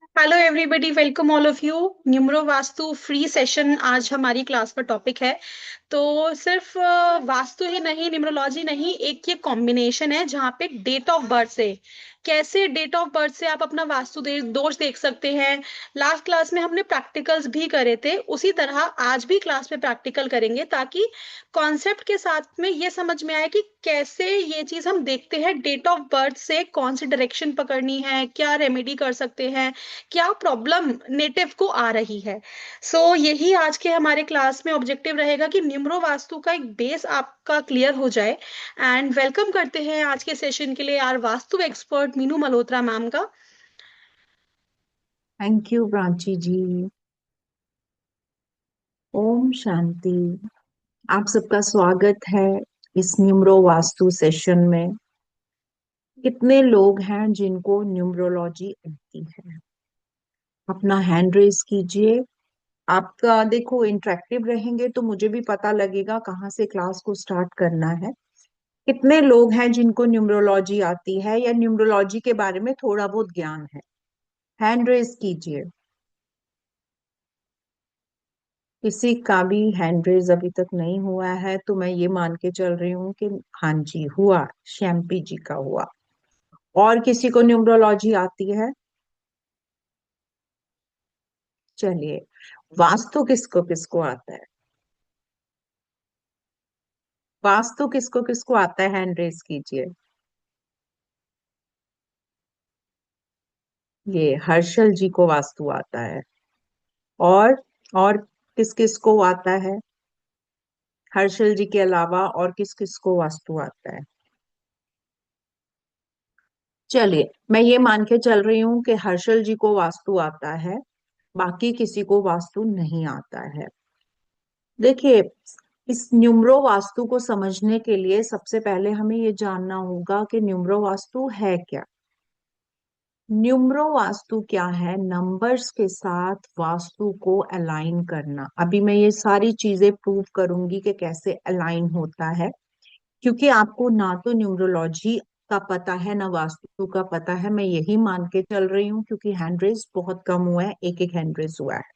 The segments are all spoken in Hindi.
Hello everybody, welcome all of you. Numero vastu free session आज हमारी क्लास का टॉपिक है। तो सिर्फ वास्तु ही नहीं, न्यूमरोलॉजी नहीं, एक ये कॉम्बिनेशन है जहाँ पे डेट ऑफ बर्थ से कैसे डेट ऑफ बर्थ से आप अपना दोष देख सकते हैं। लास्ट क्लास में हमने प्रैक्टिकल्स भी करे थे, उसी तरह आज भी क्लास में प्रैक्टिकल करेंगे ताकि कॉन्सेप्ट के साथ में ये समझ में आए कि कैसे ये चीज हम देखते हैं डेट ऑफ बर्थ से कौन सी डायरेक्शन पकड़नी है, क्या रेमेडी कर सकते हैं, क्या प्रॉब्लम नेटिव को आ रही है। यही आज के हमारे क्लास में ऑब्जेक्टिव रहेगा कि न्यूमरो वास्तु का एक बेस आपका क्लियर हो जाए। एंड वेलकम करते हैं आज के सेशन के लिए आर वास्तु एक्सपर्ट मीनू मल्होत्रा मैम का। Thank you Prachi ji. ओम शांति। आप सबका स्वागत है इस न्यूमरो वास्तु सेशन में। कितने लोग हैं जिनको न्यूमरोलॉजी आती है? अपना हैंड रेज कीजिए। आपका देखो इंटरेक्टिव रहेंगे तो मुझे भी पता लगेगा कहाँ से क्लास को स्टार्ट करना है। कितने लोग हैं जिनको न्यूमरोलॉजी आती है या न्यूमरोलॉजी के बारे में थोड़ा बहुत ज्ञान है? हैंड रेज कीजिए। किसी का भी हैंड रेज अभी तक नहीं हुआ है तो मैं ये मान के चल रही हूँ कि हाँ जी हुआ। शैम्पी जी का हुआ। और किसी को न्यूमरोलॉजी आती है? चलिए, वास्तु किसको किसको आता है? वास्तु किसको किसको आता है? हैंड रेज कीजिए। ये हर्षल जी को वास्तु आता है। और और किस किस को आता है? हर्षल जी के अलावा और किस किस को वास्तु आता है? चलिए, मैं ये मान के चल रही हूँ कि हर्षल जी को वास्तु आता है, बाकी किसी को वास्तु नहीं आता है। देखिए, इस न्यूमरो वास्तु को समझने के लिए सबसे पहले हमें ये जानना होगा कि न्यूमरो वास्तु है क्या। न्यूमरो वास्तु क्या है? नंबर्स के साथ वास्तु को अलाइन करना। अभी मैं ये सारी चीजें प्रूव करूंगी कि कैसे अलाइन होता है, क्योंकि आपको ना तो न्यूमरोलॉजी का पता है ना वास्तु का पता है। मैं यही मान के चल रही हूँ क्योंकि हैंड रेज बहुत कम हुआ है, एक एक हैंड रेज हुआ है।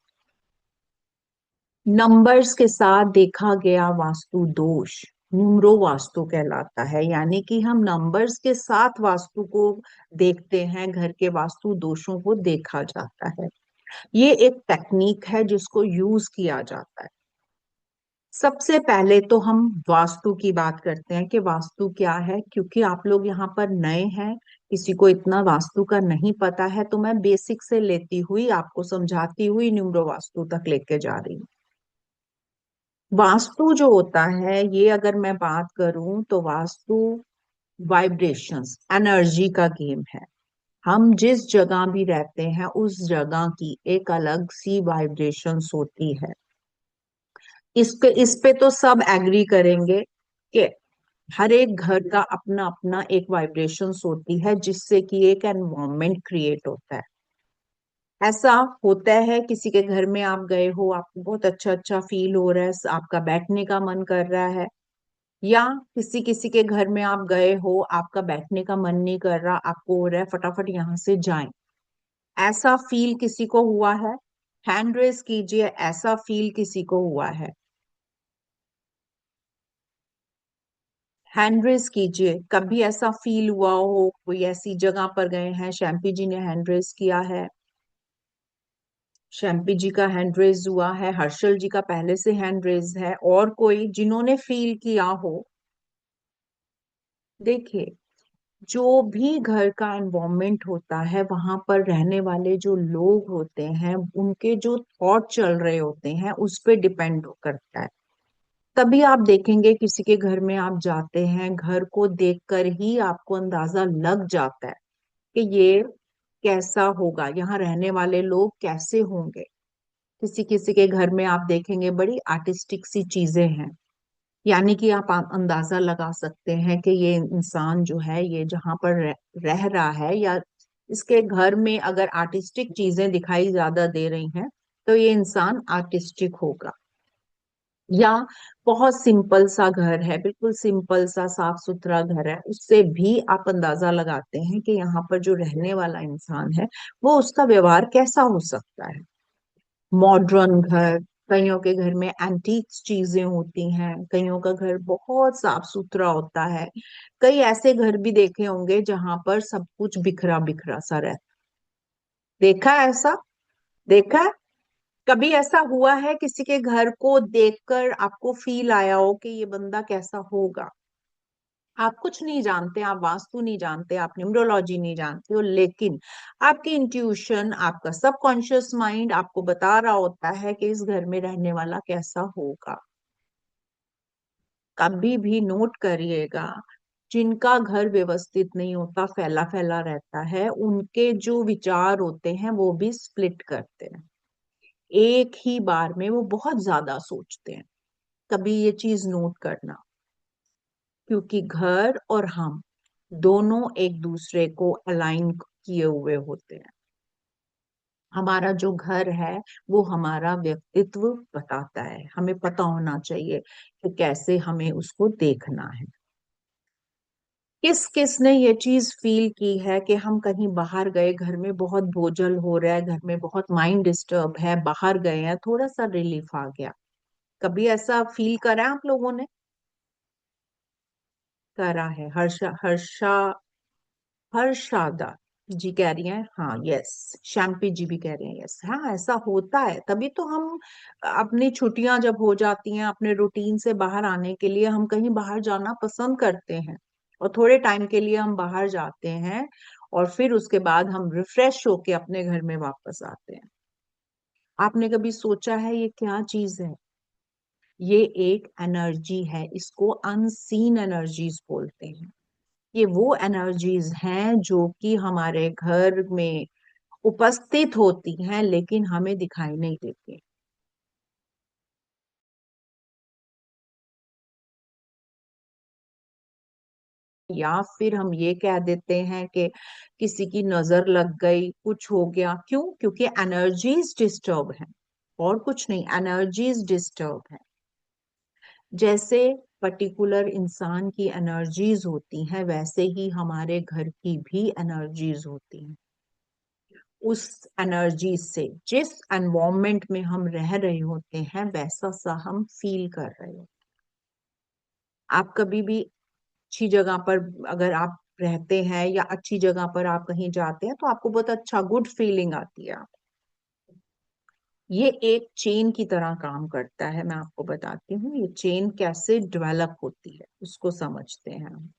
नंबर्स के साथ देखा गया वास्तु दोष न्यूमरो वास्तु कहलाता है। यानी कि हम नंबर्स के साथ वास्तु को देखते हैं, घर के वास्तु दोषों को देखा जाता है। ये एक टेक्निक है जिसको यूज किया जाता है। सबसे पहले तो हम वास्तु की बात करते हैं कि वास्तु क्या है, क्योंकि आप लोग यहाँ पर नए हैं, किसी को इतना वास्तु का नहीं पता है, तो मैं बेसिक से लेती हुई आपको समझाती हुई न्यूमरो वास्तु तक लेके जा रही हूँ। वास्तु जो होता है, ये अगर मैं बात करूं तो वास्तु वाइब्रेशंस एनर्जी का गेम है। हम जिस जगह भी रहते हैं उस जगह की एक अलग सी वाइब्रेशंस होती है। इस पे तो सब एग्री करेंगे कि हर एक घर का अपना अपना एक वाइब्रेशंस होती है जिससे कि एक एनवायरनमेंट क्रिएट होता है। ऐसा होता है किसी के घर में आप गए हो, आपको बहुत अच्छा अच्छा फील हो रहा है, आपका बैठने का मन कर रहा है। या किसी किसी के घर में आप गए हो, आपका बैठने का मन नहीं कर रहा, आपको हो रहा है फटाफट यहाँ से जाएं। ऐसा फील किसी को हुआ है? हैंड रेज कीजिए, ऐसा फील किसी को हुआ है? हैंड रेज कीजिए। कभी ऐसा फील हुआ हो, कोई ऐसी जगह पर गए हैं? शैम्पी जी ने हैंड रेज किया है। शैम्पी जी का हैंड रेज हुआ है। हर्षल जी का पहले से हैंड रेज है। और कोई जिन्होंने फील किया हो? देखिए, जो भी घर का एनवायरनमेंट होता है, वहां पर रहने वाले जो लोग होते हैं, उनके जो थॉट चल रहे होते हैं उस पे डिपेंड करता है। तभी आप देखेंगे किसी के घर में आप जाते हैं, घर को देखकर ही आपको अंदाजा लग जाता है कि ये कैसा होगा, यहाँ रहने वाले लोग कैसे होंगे। किसी किसी के घर में आप देखेंगे बड़ी आर्टिस्टिक सी चीजें हैं। यानी कि आप अंदाजा लगा सकते हैं कि ये इंसान जो है, ये जहां पर रह रहा है, या इसके घर में अगर आर्टिस्टिक चीजें दिखाई ज्यादा दे रही हैं तो ये इंसान आर्टिस्टिक होगा। या बहुत सिंपल सा घर है, बिल्कुल सिंपल सा साफ सुथरा घर है, उससे भी आप अंदाजा लगाते हैं कि यहाँ पर जो रहने वाला इंसान है वो उसका व्यवहार कैसा हो सकता है। मॉडर्न घर, कईयों के घर में एंटीक्स चीजें होती हैं, कईयों का घर बहुत साफ सुथरा होता है। कई ऐसे घर भी देखे होंगे जहां पर सब कुछ बिखरा बिखरा सा रहता। देखा है ऐसा? देखा है? कभी ऐसा हुआ है किसी के घर को देखकर आपको फील आया हो कि ये बंदा कैसा होगा? आप कुछ नहीं जानते, आप वास्तु नहीं जानते, आप न्यूमरोलॉजी नहीं जानते हो, लेकिन आपकी इंट्यूशन, आपका सबकॉन्शियस माइंड आपको बता रहा होता है कि इस घर में रहने वाला कैसा होगा। कभी भी नोट करिएगा, जिनका घर व्यवस्थित नहीं होता, फैला फैला रहता है, उनके जो विचार होते हैं वो भी स्प्लिट करते हैं। एक ही बार में वो बहुत ज्यादा सोचते हैं। कभी ये चीज नोट करना, क्योंकि घर और हम दोनों एक दूसरे को अलाइन किए हुए होते हैं। हमारा जो घर है वो हमारा व्यक्तित्व बताता है, हमें पता होना चाहिए कि कैसे हमें उसको देखना है। किस किस ने ये चीज फील की है कि हम कहीं बाहर गए, घर में बहुत बोझल हो रहा है, घर में बहुत माइंड डिस्टर्ब है, बाहर गए हैं, थोड़ा सा रिलीफ आ गया? कभी ऐसा फील करा है आप लोगों ने? करा है? हर्षा, हर्षा, हर्षादा जी कह रही हैं हाँ, यस। शैम्पी जी भी कह रहे हैं यस। हाँ, ऐसा होता है, तभी तो हम अपनी छुट्टियां जब हो जाती हैं, अपने रूटीन से बाहर आने के लिए हम कहीं बाहर जाना पसंद करते हैं, और थोड़े टाइम के लिए हम बाहर जाते हैं, और फिर उसके बाद हम रिफ्रेश होके अपने घर में वापस आते हैं। आपने कभी सोचा है ये क्या चीज है? ये एक एनर्जी है, इसको अनसीन एनर्जीज बोलते हैं। ये वो एनर्जीज हैं जो कि हमारे घर में उपस्थित होती हैं लेकिन हमें दिखाई नहीं देती। या फिर हम ये कह देते हैं कि किसी की नजर लग गई, कुछ हो गया, क्यों? क्योंकि एनर्जीज डिस्टर्ब हैं, और कुछ नहीं, एनर्जीज डिस्टर्ब है। जैसे पर्टिकुलर इंसान की एनर्जीज होती हैं, वैसे ही हमारे घर की भी एनर्जीज होती हैं। उस एनर्जी से, जिस एनवायरमेंट में हम रह रहे होते हैं, वैसा सा हम फील कर रहे हो। आप कभी भी अच्छी जगह पर अगर आप रहते हैं, या अच्छी जगह पर आप कहीं जाते हैं, तो आपको बहुत अच्छा गुड फीलिंग आती है। ये एक चेन की तरह काम करता है, मैं आपको बताती हूँ ये चेन कैसे डेवलप होती है, उसको समझते हैं हम।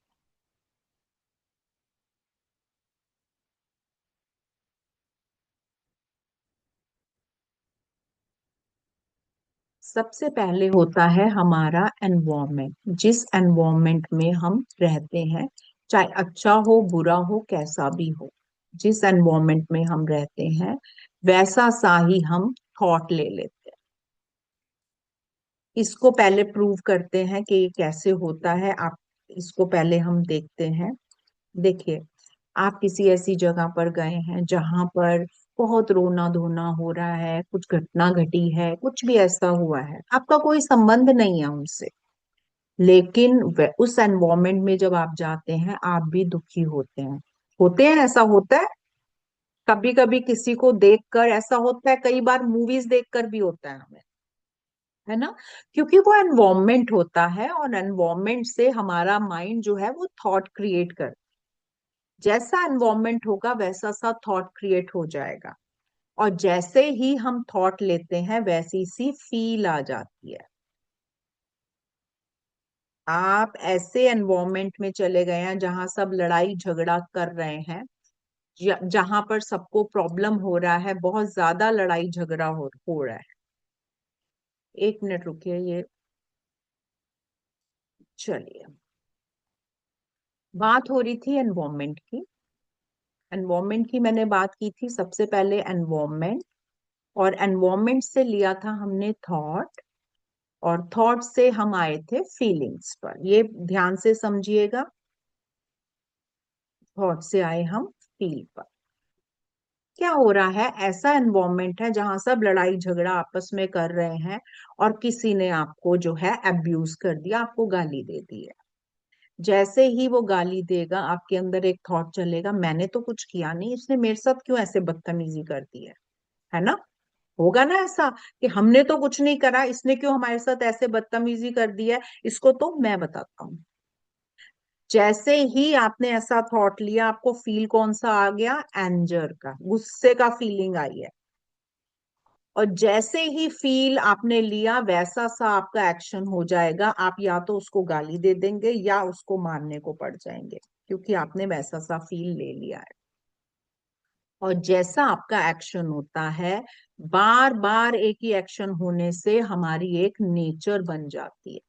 सबसे पहले होता है हमारा एनवायरमेंट, जिस एनवायरमेंट में हम रहते हैं, चाहे अच्छा हो बुरा हो कैसा भी हो, जिस एनवायरमेंट में हम रहते हैं वैसा सा ही हम थॉट ले लेते हैं। इसको पहले प्रूव करते हैं कि ये कैसे होता है। आप इसको पहले हम देखते हैं। देखिए, आप किसी ऐसी जगह पर गए हैं जहां पर बहुत रोना धोना हो रहा है, कुछ घटना घटी है, कुछ भी ऐसा हुआ है, आपका कोई संबंध नहीं है उनसे, लेकिन उस एनवायरमेंट में जब आप जाते हैं आप भी दुखी होते हैं। होते हैं, ऐसा होता है। कभी कभी किसी को देखकर ऐसा होता है, कई बार मूवीज देखकर भी होता है हमें, है ना? क्योंकि वो एनवायरमेंट होता है, और एनवायरमेंट से हमारा माइंड जो है वो थॉट क्रिएट कर, जैसा एनवायरमेंट होगा वैसा सा थॉट क्रिएट हो जाएगा। और जैसे ही हम थॉट लेते हैं वैसी सी फील आ जाती है। आप ऐसे एनवायरमेंट में चले गए हैं जहां सब लड़ाई झगड़ा कर रहे हैं, जहां पर सबको प्रॉब्लम हो रहा है, बहुत ज्यादा लड़ाई झगड़ा हो रहा है। एक मिनट रुकिए, ये चलिए, बात हो रही थी एनवायरमेंट की। एनवायरमेंट की मैंने बात की थी, सबसे पहले एनवायरमेंट, और एनवायरमेंट से लिया था हमने थॉट, और थॉट से हम आए थे फीलिंग्स पर। ये ध्यान से समझिएगा, थॉट से आए हम फील पर। क्या हो रहा है, ऐसा एनवायरमेंट है जहां सब लड़ाई झगड़ा आपस में कर रहे हैं और किसी ने आपको जो है अब्यूज कर दिया, आपको गाली दे दी है। जैसे ही वो गाली देगा आपके अंदर एक थॉट चलेगा, मैंने तो कुछ किया नहीं, इसने मेरे साथ क्यों ऐसे बदतमीजी कर दी है ना? होगा ना ऐसा कि हमने तो कुछ नहीं करा, इसने क्यों हमारे साथ ऐसे बदतमीजी कर दी है, इसको तो मैं बताता हूँ। जैसे ही आपने ऐसा थॉट लिया, आपको फील कौन सा आ गया, एंजर का, गुस्से का फीलिंग आई है। और जैसे ही फील आपने लिया वैसा सा आपका एक्शन हो जाएगा, आप या तो उसको गाली दे देंगे या उसको मारने को पड़ जाएंगे, क्योंकि आपने वैसा सा फील ले लिया है। और जैसा आपका एक्शन होता है, बार बार एक ही एक्शन होने से हमारी एक नेचर बन जाती है।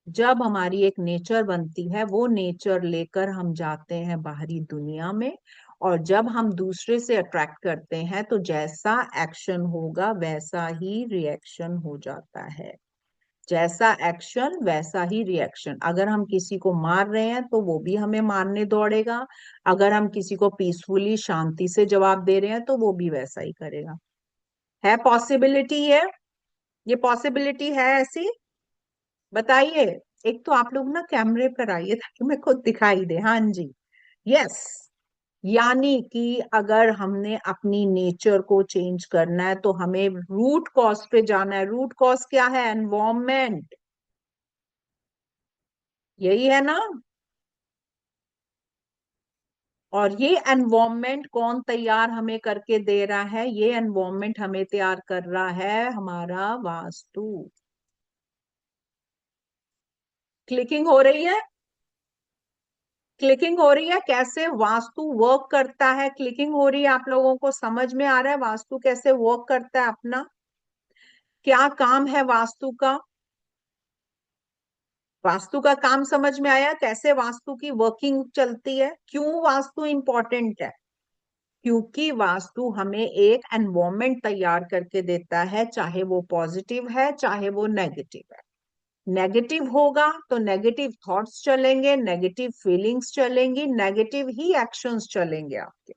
जब हमारी एक नेचर बनती है, वो नेचर लेकर हम जाते हैं बाहरी दुनिया में, और जब हम दूसरे से अट्रैक्ट करते हैं तो जैसा एक्शन होगा वैसा ही रिएक्शन हो जाता है। जैसा एक्शन वैसा ही रिएक्शन। अगर हम किसी को मार रहे हैं तो वो भी हमें मारने दौड़ेगा, अगर हम किसी को पीसफुली शांति से जवाब दे रहे हैं तो वो भी वैसा ही करेगा। है पॉसिबिलिटी है? ये पॉसिबिलिटी है ऐसी? बताइए। एक तो आप लोग ना कैमरे पर आइए ताकि मैं खुद दिखाई दे। हाँ जी, यस। यानी कि अगर हमने अपनी नेचर को चेंज करना है तो हमें रूट कॉज पे जाना है। रूट कॉज क्या है? एनवायरमेंट। यही है ना? और ये एनवायरमेंट कौन तैयार हमें करके दे रहा है? ये एनवायरमेंट हमें तैयार कर रहा है हमारा वास्तु। क्लिकिंग हो रही है? क्लिकिंग हो रही है? कैसे वास्तु वर्क करता है, क्लिकिंग हो रही है? आप लोगों को समझ में आ रहा है वास्तु कैसे वर्क करता है अपना? क्या काम है वास्तु का? वास्तु का काम समझ में आया? कैसे वास्तु की वर्किंग चलती है? क्यों वास्तु इंपॉर्टेंट है? क्योंकि वास्तु हमें एक एनवायरमेंट तैयार करके देता है, चाहे वो पॉजिटिव है चाहे वो नेगेटिव है। नेगेटिव होगा तो नेगेटिव थॉट्स चलेंगे, नेगेटिव फीलिंग्स चलेंगी, नेगेटिव ही एक्शंस चलेंगे आपके।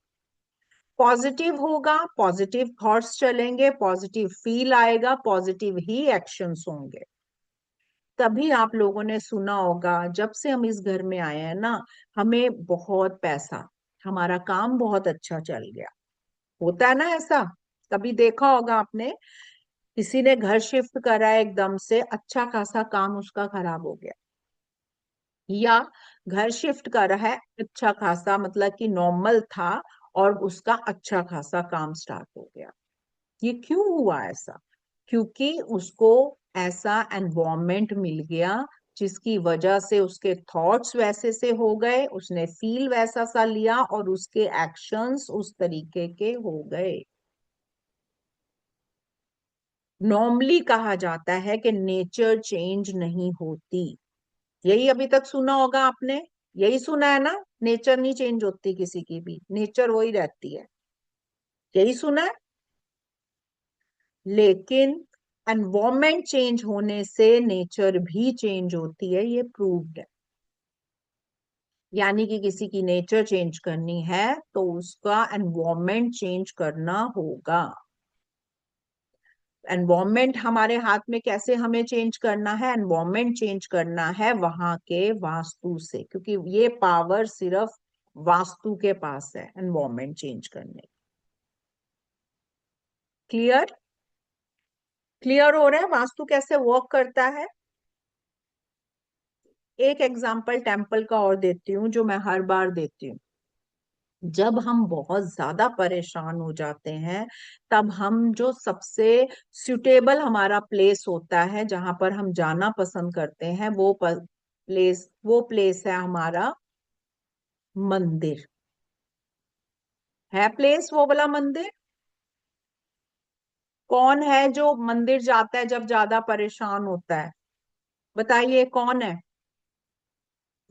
पॉजिटिव होगा, पॉजिटिव थॉट्स चलेंगे, पॉजिटिव फील आएगा, पॉजिटिव ही एक्शंस होंगे। तभी आप लोगों ने सुना होगा, जब से हम इस घर में आए हैं ना, हमें बहुत पैसा, हमारा काम बहुत अच्छा चल गया। होता है ना ऐसा? कभी देखा होगा आपने, किसी ने घर शिफ्ट करा है, एकदम से अच्छा खासा काम उसका खराब हो गया। या घर शिफ्ट करा है, अच्छा खासा मतलब कि नॉर्मल था, और उसका अच्छा खासा काम स्टार्ट हो गया। ये क्यों हुआ ऐसा? क्योंकि उसको ऐसा एनवायरनमेंट मिल गया जिसकी वजह से उसके थॉट्स वैसे से हो गए, उसने फील वैसा सा लिया और उसके एक्शंस उस तरीके के हो गए। नॉर्मली कहा जाता है कि नेचर चेंज नहीं होती। यही अभी तक सुना होगा आपने। यही सुना है ना? नेचर नहीं चेंज होती किसी की भी, नेचर वही रहती है। यही सुना है। लेकिन एनवायरमेंट चेंज होने से नेचर भी चेंज होती है, ये प्रूव्ड है। यानी कि किसी की नेचर चेंज करनी है तो उसका एनवायरमेंट चेंज करना होगा। एनवायरमेंट हमारे हाथ में, कैसे हमें चेंज करना है? एनवायरमेंट चेंज करना है वहां के वास्तु से, क्योंकि ये पावर सिर्फ वास्तु के पास है एनवायरमेंट चेंज करने की। क्लियर? क्लियर हो रहा है वास्तु कैसे वर्क करता है? एक एग्जांपल टेम्पल का और देती हूँ, जो मैं हर बार देती हूँ। जब हम बहुत ज्यादा परेशान हो जाते हैं, तब हम जो सबसे सुटेबल हमारा प्लेस होता है, जहां पर हम जाना पसंद करते हैं, वो प्लेस है हमारा मंदिर। है प्लेस वो वाला मंदिर? कौन है जो मंदिर जाता है जब ज्यादा परेशान होता है? बताइए कौन है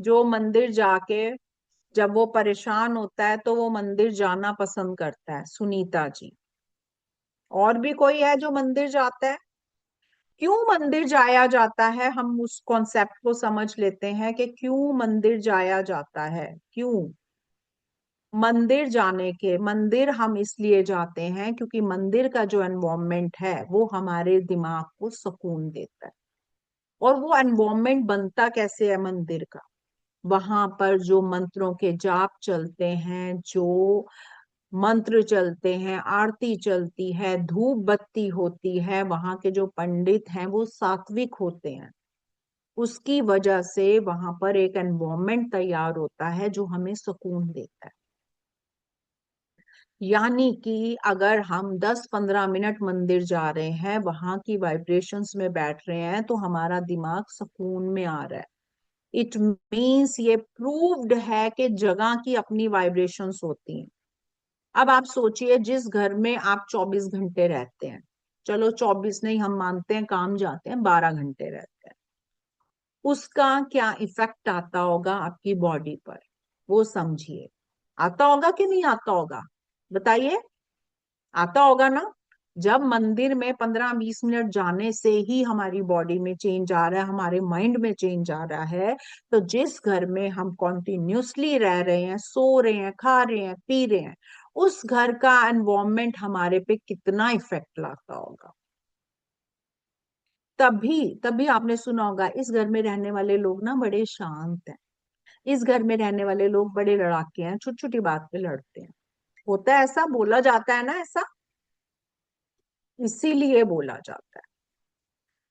जो मंदिर जाके, जब वो परेशान होता है तो वो मंदिर जाना पसंद करता है? सुनीता जी। और भी कोई है जो मंदिर जाता है? क्यों मंदिर जाया जाता है? हम उस कॉन्सेप्ट को समझ लेते हैं कि क्यों मंदिर जाया जाता है। क्यों? मंदिर हम इसलिए जाते हैं क्योंकि मंदिर का जो एनवायरनमेंट है वो हमारे दिमाग को सुकून देता है। और वो एनवायरनमेंट बनता कैसे है मंदिर का? वहां पर जो मंत्रों के जाप चलते हैं, जो मंत्र चलते हैं, आरती चलती है, धूप बत्ती होती है, वहां के जो पंडित हैं वो सात्विक होते हैं। उसकी वजह से वहां पर एक एनवायरनमेंट तैयार होता है जो हमें सुकून देता है। यानी कि अगर हम 10-15 मिनट मंदिर जा रहे हैं, वहां की वाइब्रेशंस में बैठ रहे हैं, तो हमारा दिमाग सुकून में आ रहा है। इट मीन्स ये प्रूव्ड है कि जगह की अपनी वाइब्रेशंस होती हैं। अब आप सोचिए, जिस घर में आप 24 घंटे रहते हैं, चलो 24 नहीं, हम मानते हैं काम जाते हैं 12 घंटे रहते हैं, उसका क्या इफेक्ट आता होगा आपकी बॉडी पर, वो समझिए। आता होगा कि नहीं आता होगा? बताइए। आता होगा ना? जब मंदिर में 15-20 मिनट जाने से ही हमारी बॉडी में चेंज आ रहा है, हमारे माइंड में चेंज आ रहा है, तो जिस घर में हम कॉन्टिन्यूसली रह रहे हैं, सो रहे हैं, खा रहे हैं, पी रहे हैं, उस घर का एनवायरनमेंट हमारे पे कितना इफेक्ट लाता होगा। तभी तभी आपने सुना होगा, इस घर में रहने वाले लोग ना बड़े शांत हैं, इस घर में रहने वाले लोग बड़े लड़ाके हैं, छोटी छोटी बात पे लड़ते हैं। होता है ऐसा, बोला जाता है ना ऐसा, इसीलिए बोला जाता है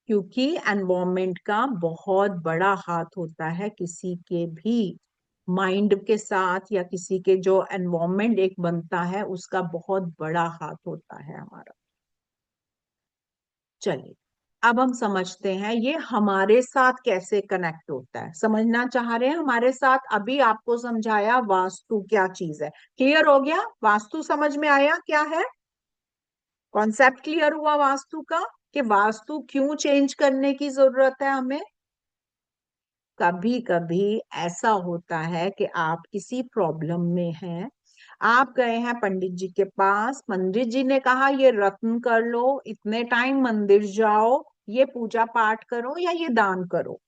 क्योंकि एनवायरनमेंट का बहुत बड़ा हाथ होता है किसी के भी माइंड के साथ, या किसी के जो एनवायरनमेंट एक बनता है उसका बहुत बड़ा हाथ होता है हमारा। चलिए, अब हम समझते हैं ये हमारे साथ कैसे कनेक्ट होता है। समझना चाह रहे हैं हमारे साथ? अभी आपको समझाया वास्तु क्या चीज है, क्लियर हो गया? वास्तु समझ में आया क्या है? कॉन्सेप्ट क्लियर हुआ वास्तु का, कि वास्तु क्यों चेंज करने की जरूरत है हमें? कभी कभी ऐसा होता है कि आप किसी प्रॉब्लम में हैं, आप गए हैं पंडित जी के पास, पंडित जी ने कहा ये रत्न कर लो, इतने टाइम मंदिर जाओ, ये पूजा पाठ करो या ये दान करो।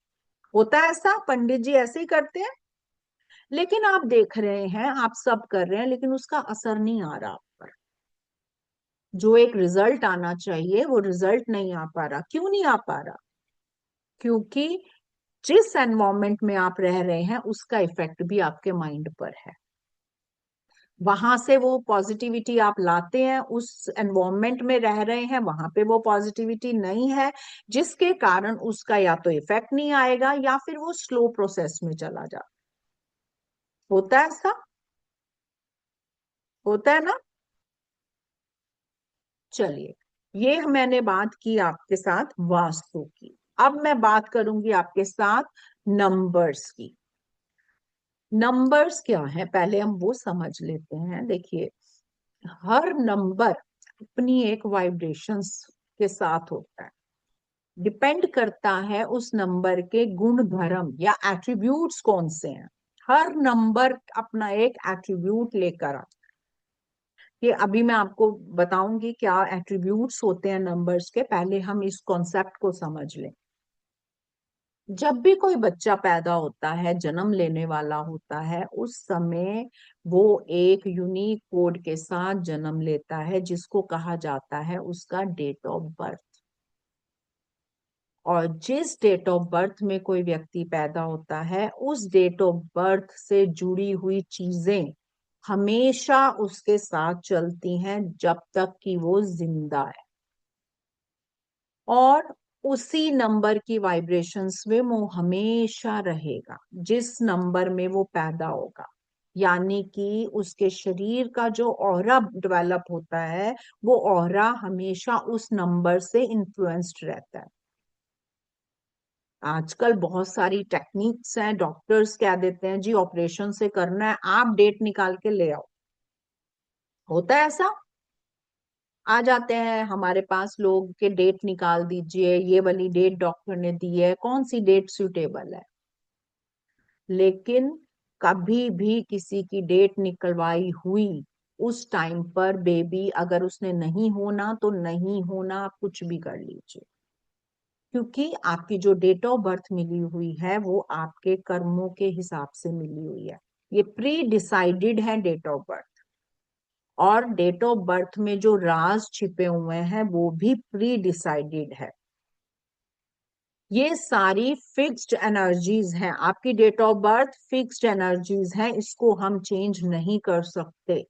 होता है ऐसा, पंडित जी ऐसे ही करते हैं। लेकिन आप देख रहे हैं, आप सब कर रहे हैं, लेकिन उसका असर नहीं आ रहा आप पर। जो एक रिजल्ट आना चाहिए वो रिजल्ट नहीं आ पा रहा। क्यों नहीं आ पा रहा? क्योंकि जिस एनवायरमेंट में आप रह रहे हैं उसका इफेक्ट भी आपके माइंड पर है। वहां से वो पॉजिटिविटी आप लाते हैं, उस एनवायरमेंट में रह रहे हैं, वहां पे वो पॉजिटिविटी नहीं है, जिसके कारण उसका या तो इफेक्ट नहीं आएगा या फिर वो स्लो प्रोसेस में चला जाता। होता है ऐसा? होता है ना? चलिए, ये मैंने बात की आपके साथ वास्तु की। अब मैं बात करूंगी आपके साथ नंबर्स की। नंबर्स क्या है पहले हम वो समझ लेते हैं। देखिए, हर नंबर अपनी एक वाइब्रेशंस के साथ होता है। डिपेंड करता है उस नंबर के गुण धर्म या एट्रीब्यूट्स कौन से हैं। हर नंबर अपना एक एट्रीब्यूट लेकर आता है। ये अभी मैं आपको बताऊंगी क्या एट्रीब्यूट्स होते हैं नंबर्स के, पहले हम इस कॉन्सेप्ट को समझ लें। जब भी कोई बच्चा पैदा होता है, जन्म लेने वाला होता है, उस समय वो एक यूनिक कोड के साथ जन्म लेता है जिसको कहा जाता है उसका डेट ऑफ बर्थ। और जिस डेट ऑफ बर्थ में कोई व्यक्ति पैदा होता है, उस डेट ऑफ बर्थ से जुड़ी हुई चीजें हमेशा उसके साथ चलती हैं जब तक कि वो जिंदा है। और उसी नंबर की वाइब्रेशंस में वो हमेशा रहेगा जिस नंबर में वो पैदा होगा। यानी कि उसके शरीर का जो ऑरा डेवलप होता है, वो ऑरा हमेशा उस नंबर से इन्फ्लुएंस्ड रहता है। आजकल बहुत सारी टेक्निक्स हैं, डॉक्टर्स क्या देते हैं जी, ऑपरेशन से करना है, आप डेट निकाल के ले आओ। होता है ऐसा? आ जाते हैं हमारे पास लोग के डेट निकाल दीजिए, ये वाली डेट डॉक्टर ने दी है, कौन सी डेट सुटेबल है। लेकिन कभी भी किसी की डेट निकलवाई हुई उस टाइम पर बेबी अगर उसने नहीं होना तो नहीं होना, आप कुछ भी कर लीजिए। क्योंकि आपकी जो डेट ऑफ बर्थ मिली हुई है वो आपके कर्मों के हिसाब से मिली हुई है। ये प्री डिसाइडेड है डेट ऑफ बर्थ, और डेट ऑफ बर्थ में जो राज छिपे हुए हैं वो भी प्री डिसाइडेड है। ये सारी फिक्स्ड एनर्जीज हैं, आपकी date of birth fixed energies हैं, इसको हम चेंज नहीं कर सकते।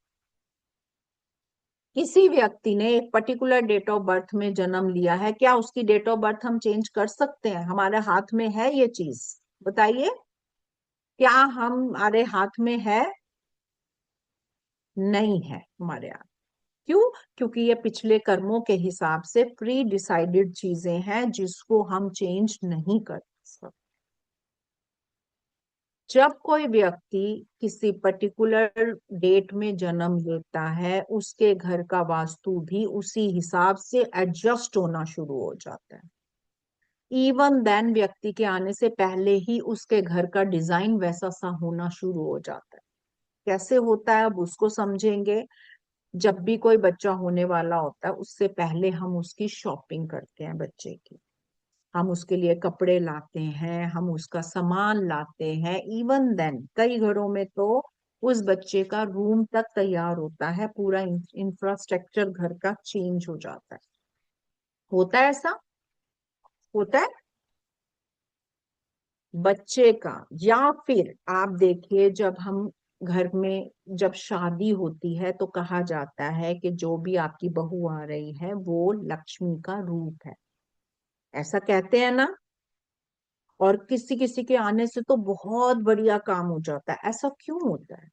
किसी व्यक्ति ने एक पर्टिकुलर डेट ऑफ बर्थ में जन्म लिया है, क्या उसकी डेट ऑफ बर्थ हम चेंज कर सकते हैं? हमारे हाथ में है ये चीज? बताइए, क्या हमारे हाथ में है? नहीं है हमारे हाथ। क्यों? क्योंकि ये पिछले कर्मों के हिसाब से प्री डिसाइडेड चीजें हैं जिसको हम चेंज नहीं कर सकते। जब कोई व्यक्ति किसी पर्टिकुलर डेट में जन्म लेता है, उसके घर का वास्तु भी उसी हिसाब से एडजस्ट होना शुरू हो जाता है। इवन देन व्यक्ति के आने से पहले ही उसके घर का डिजाइन वैसा सा होना शुरू हो जाता है। कैसे होता है अब उसको समझेंगे। जब भी कोई बच्चा होने वाला होता है, उससे पहले हम उसकी शॉपिंग करते हैं बच्चे की। हम उसके लिए कपड़े लाते हैं, हम उसका सामान लाते हैं। इवन देन कई घरों में तो उस बच्चे का रूम तक तैयार होता है, पूरा इंफ्रास्ट्रक्चर घर का चेंज हो जाता है। होता है ऐसा? होता है बच्चे का। या फिर आप देखिए, जब हम घर में जब शादी होती है तो कहा जाता है कि जो भी आपकी बहू आ रही है वो लक्ष्मी का रूप है, ऐसा कहते हैं ना। और किसी किसी के आने से तो बहुत बढ़िया काम हो जाता है। ऐसा क्यों होता है?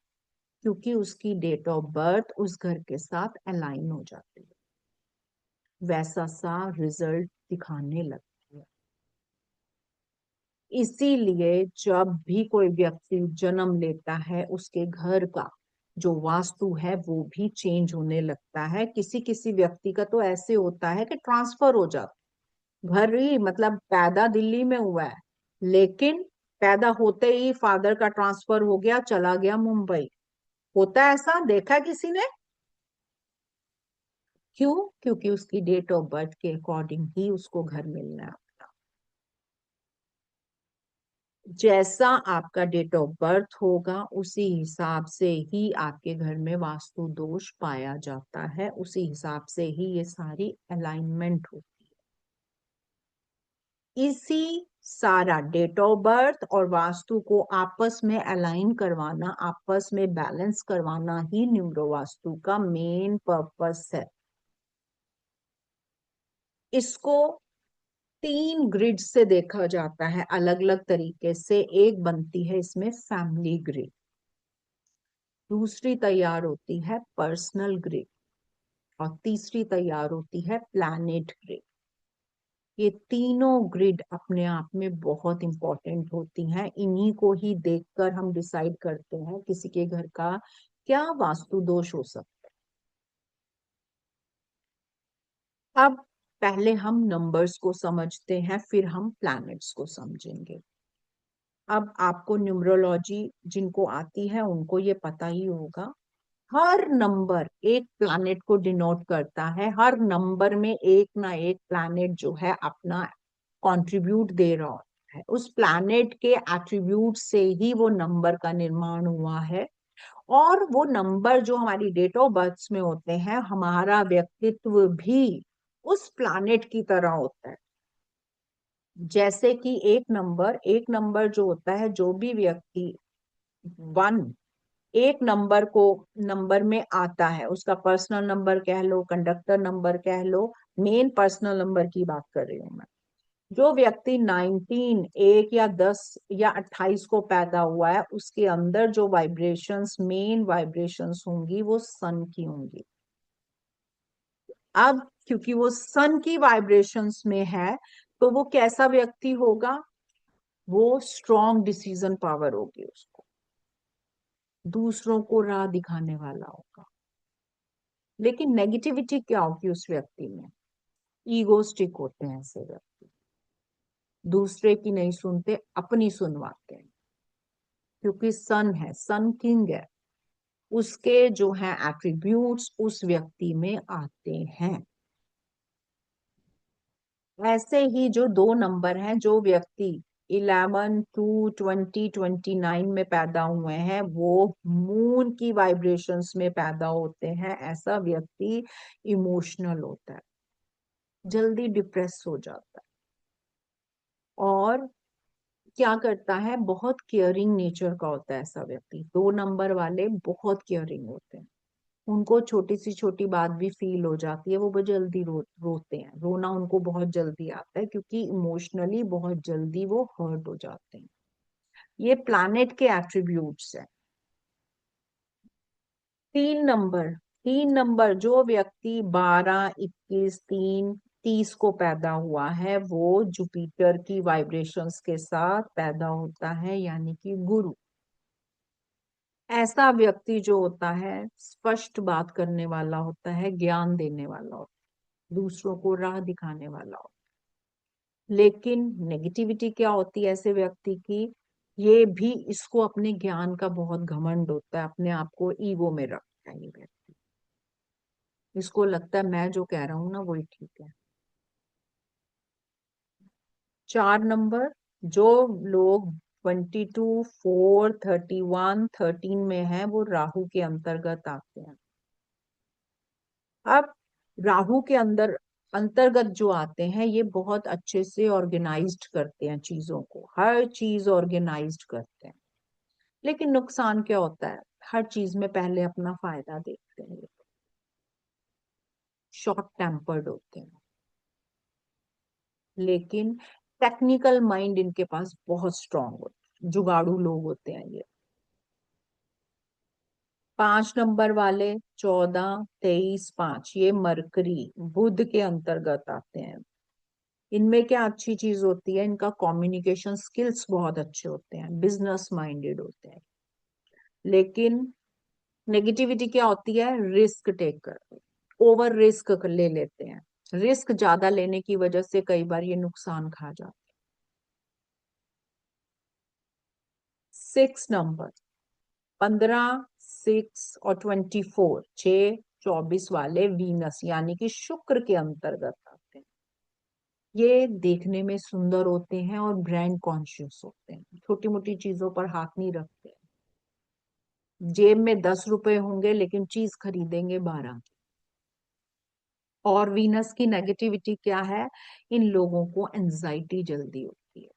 क्योंकि उसकी डेट ऑफ बर्थ उस घर के साथ अलाइन हो जाती है, वैसा सा रिजल्ट दिखाने लगती है। इसीलिए जब भी कोई व्यक्ति जन्म लेता है, उसके घर का जो वास्तु है वो भी चेंज होने लगता है। किसी किसी व्यक्ति का तो ऐसे होता है कि ट्रांसफर हो जाता है। घर ही मतलब पैदा दिल्ली में हुआ है, लेकिन पैदा होते ही फादर का ट्रांसफर हो गया, चला गया मुंबई। होता है ऐसा? देखा है किसी ने? क्यों? क्योंकि उसकी डेट ऑफ बर्थ के अकॉर्डिंग ही उसको घर मिलना है। जैसा आपका डेट ऑफ बर्थ होगा उसी हिसाब से ही आपके घर में वास्तु दोष पाया जाता है, उसी हिसाब से ही ये सारी अलाइनमेंट होती है। इसी सारा डेट ऑफ बर्थ और वास्तु को आपस में अलाइन करवाना, आपस में बैलेंस करवाना ही न्यूरो वास्तु का मेन पर्पस है। इसको 3 ग्रिड से देखा जाता है अलग अलग तरीके से। एक बनती है इसमें फैमिली ग्रिड, दूसरी तैयार होती है पर्सनल ग्रिड, और तीसरी तैयार होती है प्लैनेट ग्रिड। ये तीनों ग्रिड अपने आप में बहुत इंपॉर्टेंट होती हैं। इन्हीं को ही देखकर हम डिसाइड करते हैं किसी के घर का क्या वास्तु दोष हो सकता है। अब पहले हम नंबर्स को समझते हैं, फिर हम प्लैनेट्स को समझेंगे। अब आपको न्यूमरोलॉजी जिनको आती है उनको ये पता ही होगा, हर नंबर एक प्लैनेट को डिनोट करता है। हर नंबर में एक ना एक प्लैनेट जो है अपना कंट्रीब्यूट दे रहा होता है। उस प्लैनेट के एट्रीब्यूट से ही वो नंबर का निर्माण हुआ है। और वो नंबर जो हमारी डेट ऑफ बर्थ में होते हैं, हमारा व्यक्तित्व भी उस प्लैनेट की तरह होता है। जैसे कि एक नंबर जो होता है, जो भी व्यक्ति 1 एक नंबर को नंबर में आता है, उसका पर्सनल नंबर कह लो, कंडक्टर नंबर कह लो, मेन पर्सनल नंबर की बात कर रही हूँ मैं। जो व्यक्ति 19 1 या 10 या 28 को पैदा हुआ है, उसके अंदर जो वाइब्रेशंस, मेन वाइब्रेशंस होंगी वो सन की होंगी। अब क्योंकि वो सन की वाइब्रेशंस में है, तो वो कैसा व्यक्ति होगा? वो स्ट्रॉन्ग डिसीजन पावर होगी उसको, दूसरों को राह दिखाने वाला होगा। लेकिन नेगेटिविटी क्या होगी उस व्यक्ति में? ईगोस्टिक होते हैं ऐसे व्यक्ति, दूसरे की नहीं सुनते, अपनी सुनवाते हैं। क्योंकि सन है, सन किंग है, उसके जो है एट्रीब्यूट्स उस व्यक्ति में आते हैं। ऐसे ही जो 2 नंबर हैं, जो व्यक्ति 11/2/2029 में पैदा हुए हैं, वो मून की वाइब्रेशंस में पैदा होते हैं, ऐसा व्यक्ति इमोशनल होता है, जल्दी डिप्रेस हो जाता है और क्या करता है, बहुत केयरिंग नेचर का होता है ऐसा व्यक्ति। 2 नंबर वाले बहुत केयरिंग होते हैं, उनको छोटी सी छोटी बात भी फील हो जाती है, वो बहुत जल्दी रोते हैं, रोना उनको बहुत जल्दी आता है क्योंकि इमोशनली बहुत जल्दी वो हर्ट हो जाते हैं। ये प्लैनेट के एट्रीब्यूट्स हैं। 3 नंबर, 3 नंबर जो व्यक्ति 12, 21, 3, 30 को पैदा हुआ है, वो जुपिटर की वाइब्रेशंस के साथ पैदा होता है, यानी कि गुरु। ऐसा व्यक्ति जो होता है स्पष्ट बात करने वाला होता है, ज्ञान देने वाला होता है, दूसरों को राह दिखाने वाला होता है। लेकिन नेगेटिविटी क्या होती है ऐसे व्यक्ति की, ये भी इसको अपने ज्ञान का बहुत घमंड होता है, अपने आप को ईगो में रखता है ये व्यक्ति, इसको लगता है मैं जो कह रहा हूं ना वही ठीक है। 4 नंबर, जो लोग 22, 4, 31, 13 में है, वो राहु के अंतर्गत आते हैं। अब राहु के अंतर्गत जो आते हैं, ये बहुत अच्छे से ऑर्गेनाइज्ड करते हैं चीजों को, हर चीज ऑर्गेनाइज्ड करते हैं। लेकिन नुकसान क्या होता है, हर चीज में पहले अपना फायदा देखते हैं, शॉर्ट टेम्पर्ड होते हैं। लेकिन टेक्निकल माइंड इनके पास बहुत स्ट्रांग होता है, जुगाड़ू लोग होते हैं ये। 5 नंबर वाले, 14, 23, 5, ये मरकरी बुध के अंतर्गत आते हैं। इनमें क्या अच्छी चीज होती है, इनका कम्युनिकेशन स्किल्स बहुत अच्छे होते हैं, बिजनेस माइंडेड होते हैं। लेकिन नेगेटिविटी क्या होती है, रिस्क टेकर, ओवर रिस्क ले लेते हैं, रिस्क ज्यादा लेने की वजह से कई बार ये नुकसान खा जाते हैं। 6 नंबर, 15, 6 और 24, 6, 24 वाले वीनस यानी कि शुक्र के अंतर्गत आते हैं। ये देखने में सुंदर होते हैं और ब्रांड कॉन्शियस होते हैं, छोटी मोटी चीजों पर हाथ नहीं रखते। जेब में 10 रुपए होंगे लेकिन चीज खरीदेंगे 12 की। और वीनस की नेगेटिविटी क्या है, इन लोगों को एंजाइटी जल्दी होती है।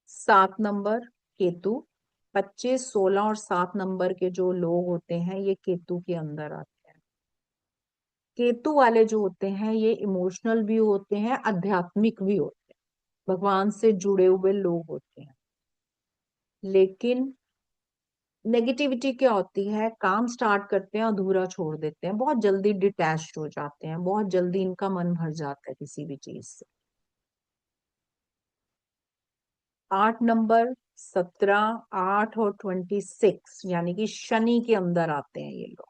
7 नंबर, केतु, 25, 16 और 7 नंबर के जो लोग होते हैं, ये केतु के अंदर आते हैं। केतु वाले जो होते हैं, ये इमोशनल भी होते हैं, आध्यात्मिक भी होते हैं, भगवान से जुड़े हुए लोग होते हैं। लेकिन नेगेटिविटी क्या होती है, काम स्टार्ट करते हैं अधूरा छोड़ देते हैं, बहुत जल्दी डिटैच्ड हो जाते हैं, बहुत जल्दी इनका मन भर जाता है किसी भी चीज से। 8 नंबर, 17, 8 और 26 यानी कि शनि के अंदर आते हैं ये लोग।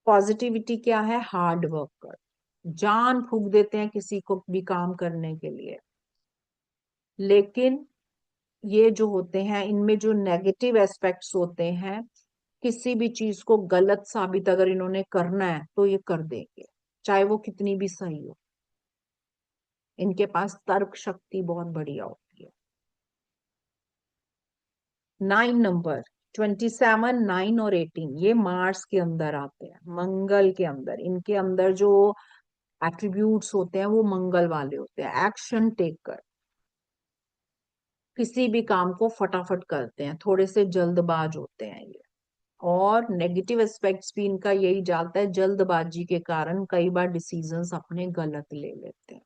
पॉजिटिविटी क्या है, हार्ड वर्कर, जान फूंक देते हैं किसी को भी काम करने के लिए। लेकिन ये जो होते हैं, इनमें जो नेगेटिव एस्पेक्ट्स होते हैं, किसी भी चीज को गलत साबित अगर इन्होंने करना है तो ये कर देंगे, चाहे वो कितनी भी सही हो। इनके पास तर्क शक्ति बहुत बढ़िया होती है। 9 नंबर, 27, 9 और 18, ये मार्स के अंदर आते हैं, मंगल के अंदर। इनके अंदर जो एट्रीब्यूट्स होते हैं वो मंगल वाले होते हैं, एक्शन टेकर, किसी भी काम को फटाफट करते हैं, थोड़े से जल्दबाज होते हैं ये। और नेगेटिव एस्पेक्ट्स भी इनका यही जाता है, जल्दबाजी के कारण कई बार डिसीजंस अपने गलत ले लेते हैं।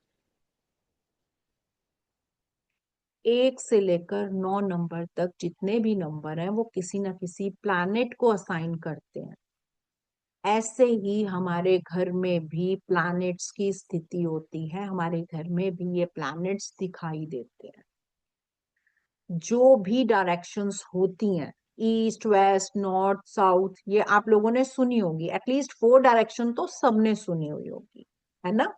1 से लेकर 9 नंबर तक जितने भी नंबर हैं, वो किसी ना किसी प्लैनेट को असाइन करते हैं। ऐसे ही हमारे घर में भी प्लैनेट्स की स्थिति होती है, हमारे घर में भी ये प्लैनेट्स दिखाई देते हैं। जो भी डायरेक्शंस होती हैं, ईस्ट, वेस्ट, नॉर्थ, साउथ, ये आप लोगों ने सुनी होगी, एटलीस्ट 4 डायरेक्शन तो सबने सुनी हुई होगी, है ना।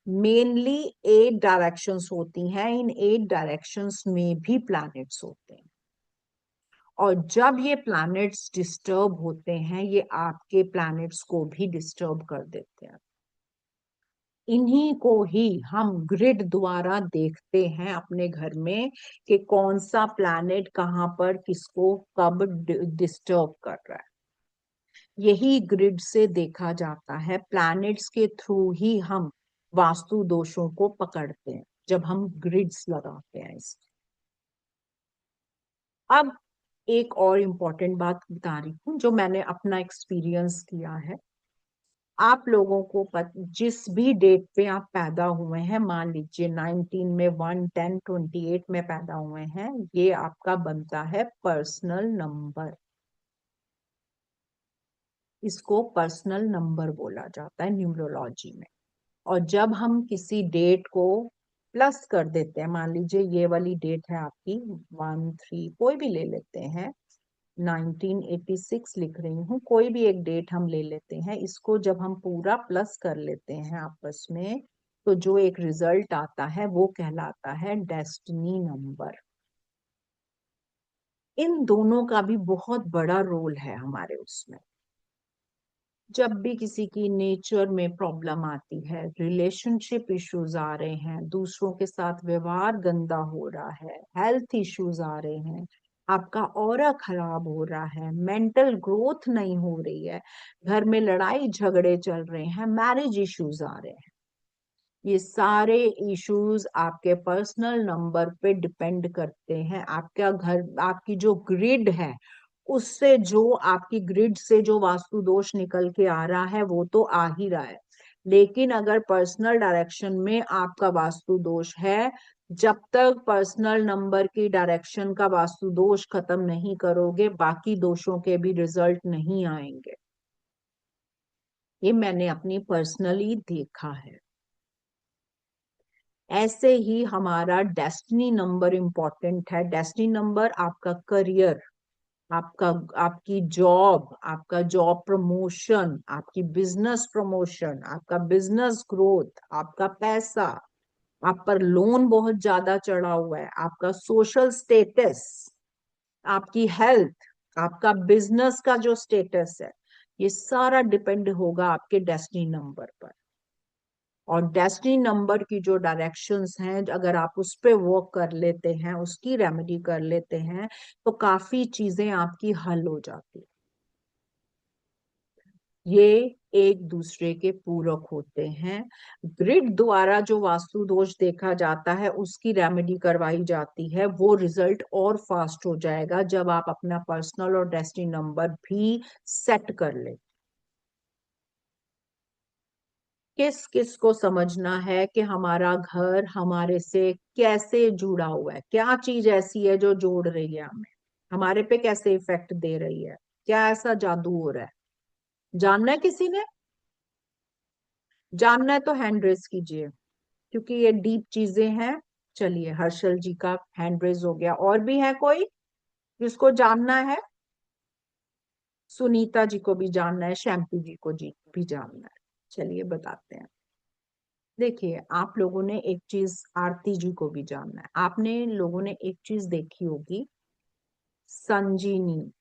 मेनली 8 डायरेक्शंस होती हैं, इन 8 डायरेक्शंस में भी प्लैनेट्स होते हैं। और जब ये प्लैनेट्स डिस्टर्ब होते हैं, ये आपके प्लैनेट्स को भी डिस्टर्ब कर देते हैं। इन्हीं को ही हम ग्रिड द्वारा देखते हैं अपने घर में कि कौन सा प्लैनेट कहाँ पर किसको कब डिस्टर्ब कर रहा है। यही ग्रिड से देखा जाता है, प्लैनेट्स के थ्रू ही हम वास्तु दोषों को पकड़ते हैं जब हम ग्रिड्स लगाते हैं इस। अब एक और इम्पोर्टेंट बात बता रही हूँ जो मैंने अपना एक्सपीरियंस किया है। आप लोगों को जिस भी डेट पे आप पैदा हुए हैं, मान लीजिए 19 में, 1, 10, 28 में पैदा हुए हैं, ये आपका बनता है पर्सनल नंबर। इसको पर्सनल नंबर बोला जाता है न्यूमरोलॉजी में। और जब हम किसी डेट को प्लस कर देते हैं, मान लीजिए ये वाली डेट है आपकी 13, कोई भी ले लेते हैं, 1986 लिख रही हूँ, कोई भी एक डेट हम ले लेते हैं, इसको जब हम पूरा प्लस कर लेते हैं आपस में, तो जो एक रिजल्ट आता है वो कहलाता है डेस्टिनी नंबर। इन दोनों का भी बहुत बड़ा रोल है हमारे उसमें। जब भी किसी की नेचर में प्रॉब्लम आती है, रिलेशनशिप इश्यूज आ रहे हैं, दूसरों के साथ व्यवहार गंदा हो रहा है, हेल्थ इश्यूज आ रहे हैं, आपका ऑरा खराब हो रहा है, मेंटल ग्रोथ नहीं हो रही है, घर में लड़ाई झगड़े चल रहे हैं, मैरिज इश्यूज आ रहे हैं, ये सारे इश्यूज आपके पर्सनल नंबर पे डिपेंड करते हैं। आपका घर, आपकी जो ग्रिड है, उससे जो आपकी ग्रिड से जो वास्तु दोष निकल के आ रहा है वो तो आ ही रहा है। लेकिन अगर पर्सनल डायरेक्शन में आपका वास्तु दोष है, जब तक पर्सनल नंबर की डायरेक्शन का वास्तु दोष खत्म नहीं करोगे, बाकी दोषों के भी रिजल्ट नहीं आएंगे। ये मैंने अपनी पर्सनली देखा है। ऐसे ही हमारा डेस्टिनी नंबर इंपॉर्टेंट है। डेस्टिनी नंबर आपका करियर, आपका, आपकी जॉब, आपका जॉब प्रमोशन, आपकी बिजनेस प्रमोशन, आपका बिजनेस ग्रोथ, आपका पैसा, आप पर लोन बहुत ज्यादा चढ़ा हुआ है, आपका सोशल स्टेटस, आपकी हेल्थ, आपका बिजनेस का जो स्टेटस है, ये सारा डिपेंड होगा आपके डेस्टिनी नंबर पर। और डेस्टिनी नंबर की जो डायरेक्शंस हैं, अगर आप उस पे वर्क कर लेते हैं, उसकी रेमेडी कर लेते हैं, तो काफी चीजें आपकी हल हो जाती है। ये एक दूसरे के पूरक होते हैं। ग्रिड द्वारा जो वास्तु दोष देखा जाता है, उसकी रेमेडी करवाई जाती है, वो रिजल्ट और फास्ट हो जाएगा जब आप अपना पर्सनल और डेस्टिनी नंबर भी सेट कर ले। किस किस को समझना है कि हमारा घर हमारे से कैसे जुड़ा हुआ है, क्या चीज ऐसी है जो जोड़ रही है हमें, हमारे पे कैसे इफेक्ट दे रही है, क्या ऐसा जादू हो रहा है, जानना है किसी ने? जानना है तो हैंड रेज कीजिए, क्योंकि ये डीप चीजें हैं। चलिए, हर्षल जी का हैंड रेज हो गया। और भी है कोई जिसको जानना है? सुनीता जी को भी जानना है, शैम्पू जी को जी भी जानना है। चलिए बताते हैं। देखिए, आप लोगों ने एक चीज, आरती जी को भी जानना है, आपने लोगों ने एक चीज देखी होगी, संजीनी,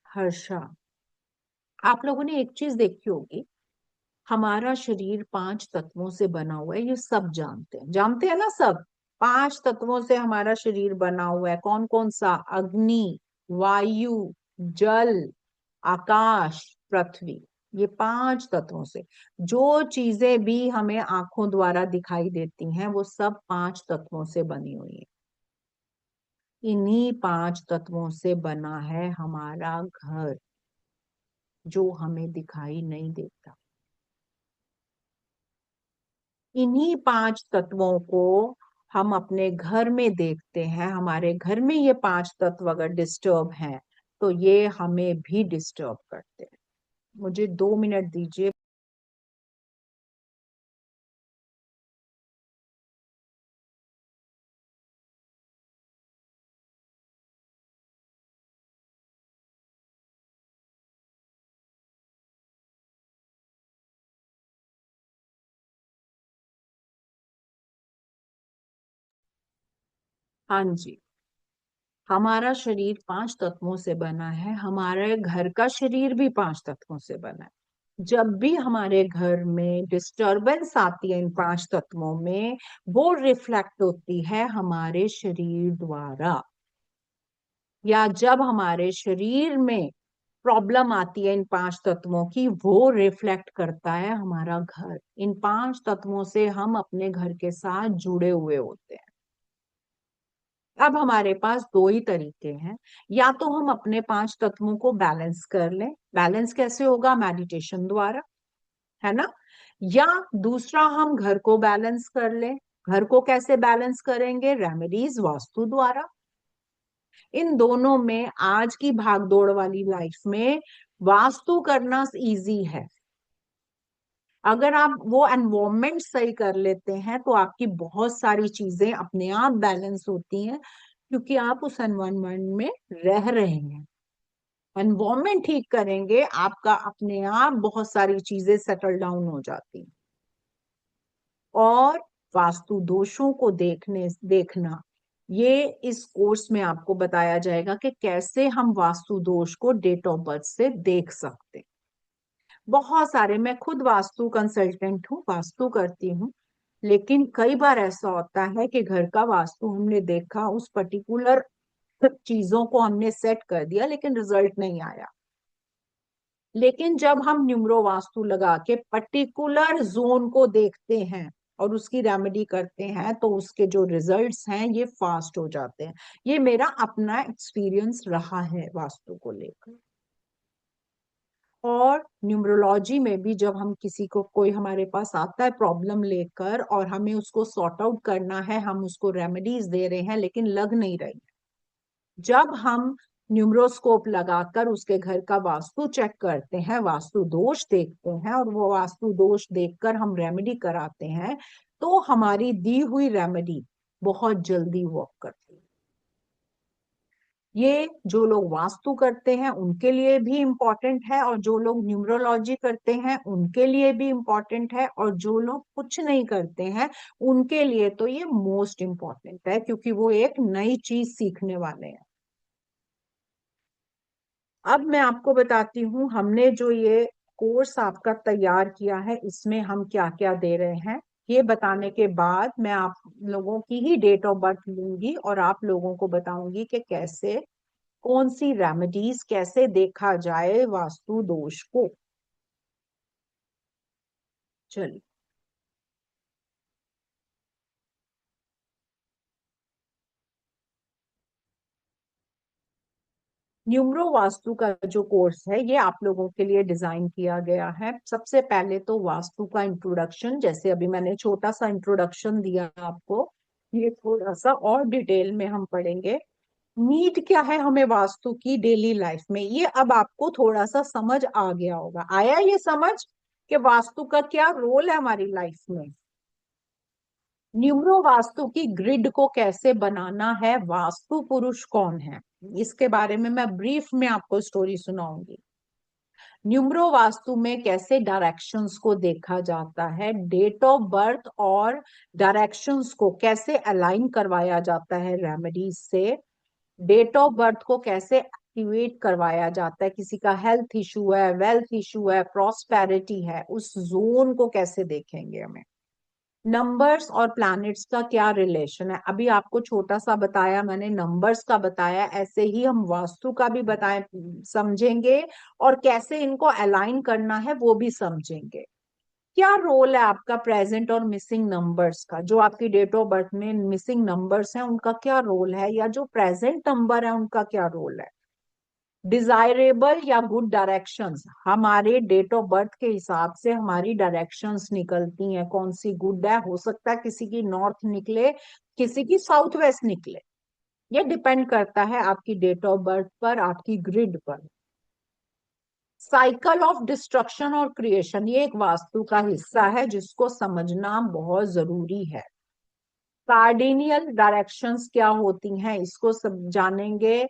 हर्षा, आप लोगों ने एक चीज देखी होगी, हमारा शरीर 5 तत्वों से बना हुआ है, ये सब जानते हैं ना सब। 5 तत्वों से हमारा शरीर बना हुआ है। कौन कौन सा? अग्नि, वायु, जल, आकाश, पृथ्वी। ये 5 तत्वों से जो चीजें भी हमें आंखों द्वारा दिखाई देती हैं, वो सब 5 तत्वों से बनी हुई है। इन्हीं 5 तत्वों से बना है हमारा घर, जो हमें दिखाई नहीं देता। इन्हीं 5 तत्वों को हम अपने घर में देखते हैं। हमारे घर में ये 5 तत्व अगर डिस्टर्ब हैं, तो ये हमें भी डिस्टर्ब करते हैं। मुझे 2 मिनट दीजिए। हाँ जी, हमारा शरीर 5 तत्वों से बना है, हमारे घर का शरीर भी 5 तत्वों से बना है। जब भी हमारे घर में डिस्टरबेंस आती है इन पांच तत्वों में, वो रिफ्लेक्ट होती है हमारे शरीर द्वारा। या जब हमारे शरीर में प्रॉब्लम आती है इन पांच तत्वों की, वो रिफ्लेक्ट करता है हमारा घर। इन पांच तत्वों से हम अपने घर के साथ जुड़े हुए होते हैं। अब हमारे पास दो ही तरीके हैं। या तो हम अपने पांच तत्वों को बैलेंस कर लें। बैलेंस कैसे होगा? मेडिटेशन द्वारा, है ना। या दूसरा, हम घर को बैलेंस कर लें। घर को कैसे बैलेंस करेंगे? रेमेडीज, वास्तु द्वारा। इन दोनों में आज की भागदौड़ वाली लाइफ में वास्तु करना इजी है। अगर आप वो एनवायरमेंट सही कर लेते हैं तो आपकी बहुत सारी चीजें अपने आप बैलेंस होती हैं, क्योंकि आप उस एनवायरमेंट में रह रहे हैं। एनवायरमेंट ठीक करेंगे, आपका अपने आप बहुत सारी चीजें सेटल डाउन हो जाती हैं। और वास्तु दोषों को देखना, ये इस कोर्स में आपको बताया जाएगा कि कैसे हम वास्तु दोष को डेट ऑफ बर्थ से देख सकते हैं। बहुत सारे, मैं खुद वास्तु कंसल्टेंट हूँ, वास्तु करती हूँ। लेकिन कई बार ऐसा होता है कि घर का वास्तु हमने देखा, उस पर्टिकुलर चीजों को हमने सेट कर दिया, लेकिन रिजल्ट नहीं आया। लेकिन जब हम न्यूमरो वास्तु लगा के पर्टिकुलर जोन को देखते हैं और उसकी रेमेडी करते हैं, तो उसके जो रिजल्ट्स हैं ये फास्ट हो जाते हैं। ये मेरा अपना एक्सपीरियंस रहा है वास्तु को लेकर। और न्यूमरोलॉजी में भी जब हम किसी को, कोई हमारे पास आता है प्रॉब्लम लेकर और हमें उसको सॉर्ट आउट करना है, हम उसको रेमेडीज दे रहे हैं लेकिन लग नहीं रही, जब हम न्यूमरोस्कोप लगाकर उसके घर का वास्तु चेक करते हैं, वास्तु दोष देखते हैं और वो वास्तु दोष देखकर हम रेमेडी कराते हैं, तो हमारी दी हुई रेमेडी बहुत जल्दी वर्क करती है। ये जो लोग वास्तु करते हैं उनके लिए भी इम्पोर्टेंट है, और जो लोग न्यूमरोलॉजी करते हैं उनके लिए भी इम्पोर्टेंट है, और जो लोग कुछ नहीं करते हैं उनके लिए तो ये मोस्ट इम्पोर्टेंट है, क्योंकि वो एक नई चीज सीखने वाले हैं। अब मैं आपको बताती हूँ, हमने जो ये कोर्स आपका तैयार किया है इसमें हम क्या क्या दे रहे हैं। ये बताने के बाद मैं आप लोगों की ही डेट ऑफ बर्थ लूंगी और आप लोगों को बताऊंगी कि कैसे, कौन सी रेमेडीज, कैसे देखा जाए वास्तु दोष को। चलिए, न्यूमरो वास्तु का जो कोर्स है ये आप लोगों के लिए डिजाइन किया गया है। सबसे पहले तो वास्तु का इंट्रोडक्शन, जैसे अभी मैंने छोटा सा इंट्रोडक्शन दिया आपको, ये थोड़ा सा और डिटेल में हम पढ़ेंगे। नीड क्या है हमें वास्तु की डेली लाइफ में, ये अब आपको थोड़ा सा समझ आ गया होगा। आया ये समझ कि वास्तु का क्या रोल है हमारी लाइफ में। न्यूमरो वास्तु की ग्रिड को कैसे बनाना है, वास्तु पुरुष कौन है, इसके बारे में मैं ब्रीफ में आपको स्टोरी सुनाऊंगी। न्यूमरो वास्तु में कैसे डायरेक्शंस को देखा जाता है, डेट ऑफ बर्थ और डायरेक्शंस को कैसे अलाइन करवाया जाता है रेमेडीज से, डेट ऑफ बर्थ को कैसे एक्टिवेट करवाया जाता है, किसी का हेल्थ इशू है, वेल्थ इशू है, प्रॉस्पेरिटी है, उस जोन को कैसे देखेंगे हमें। नंबर्स और प्लैनेट्स का क्या रिलेशन है, अभी आपको छोटा सा बताया मैंने, नंबर्स का बताया, ऐसे ही हम वास्तु का भी बताए, समझेंगे। और कैसे इनको अलाइन करना है वो भी समझेंगे। क्या रोल है आपका प्रेजेंट और मिसिंग नंबर्स का, जो आपकी डेट ऑफ बर्थ में मिसिंग नंबर्स हैं उनका क्या रोल है, या जो प्रेजेंट नंबर है उनका क्या रोल है। डिजायरेबल या गुड डायरेक्शंस, हमारे डेट ऑफ बर्थ के हिसाब से हमारी डायरेक्शंस निकलती हैं, कौन सी गुड है। हो सकता है किसी की नॉर्थ निकले, किसी की साउथ वेस्ट निकले, ये डिपेंड करता है आपकी डेट ऑफ बर्थ पर, आपकी ग्रिड पर। साइकिल ऑफ डिस्ट्रक्शन और क्रिएशन, ये एक वास्तु का हिस्सा है जिसको समझना बहुत जरूरी है। कार्डिनियल डायरेक्शंस क्या होती हैं इसको सब जानेंगे।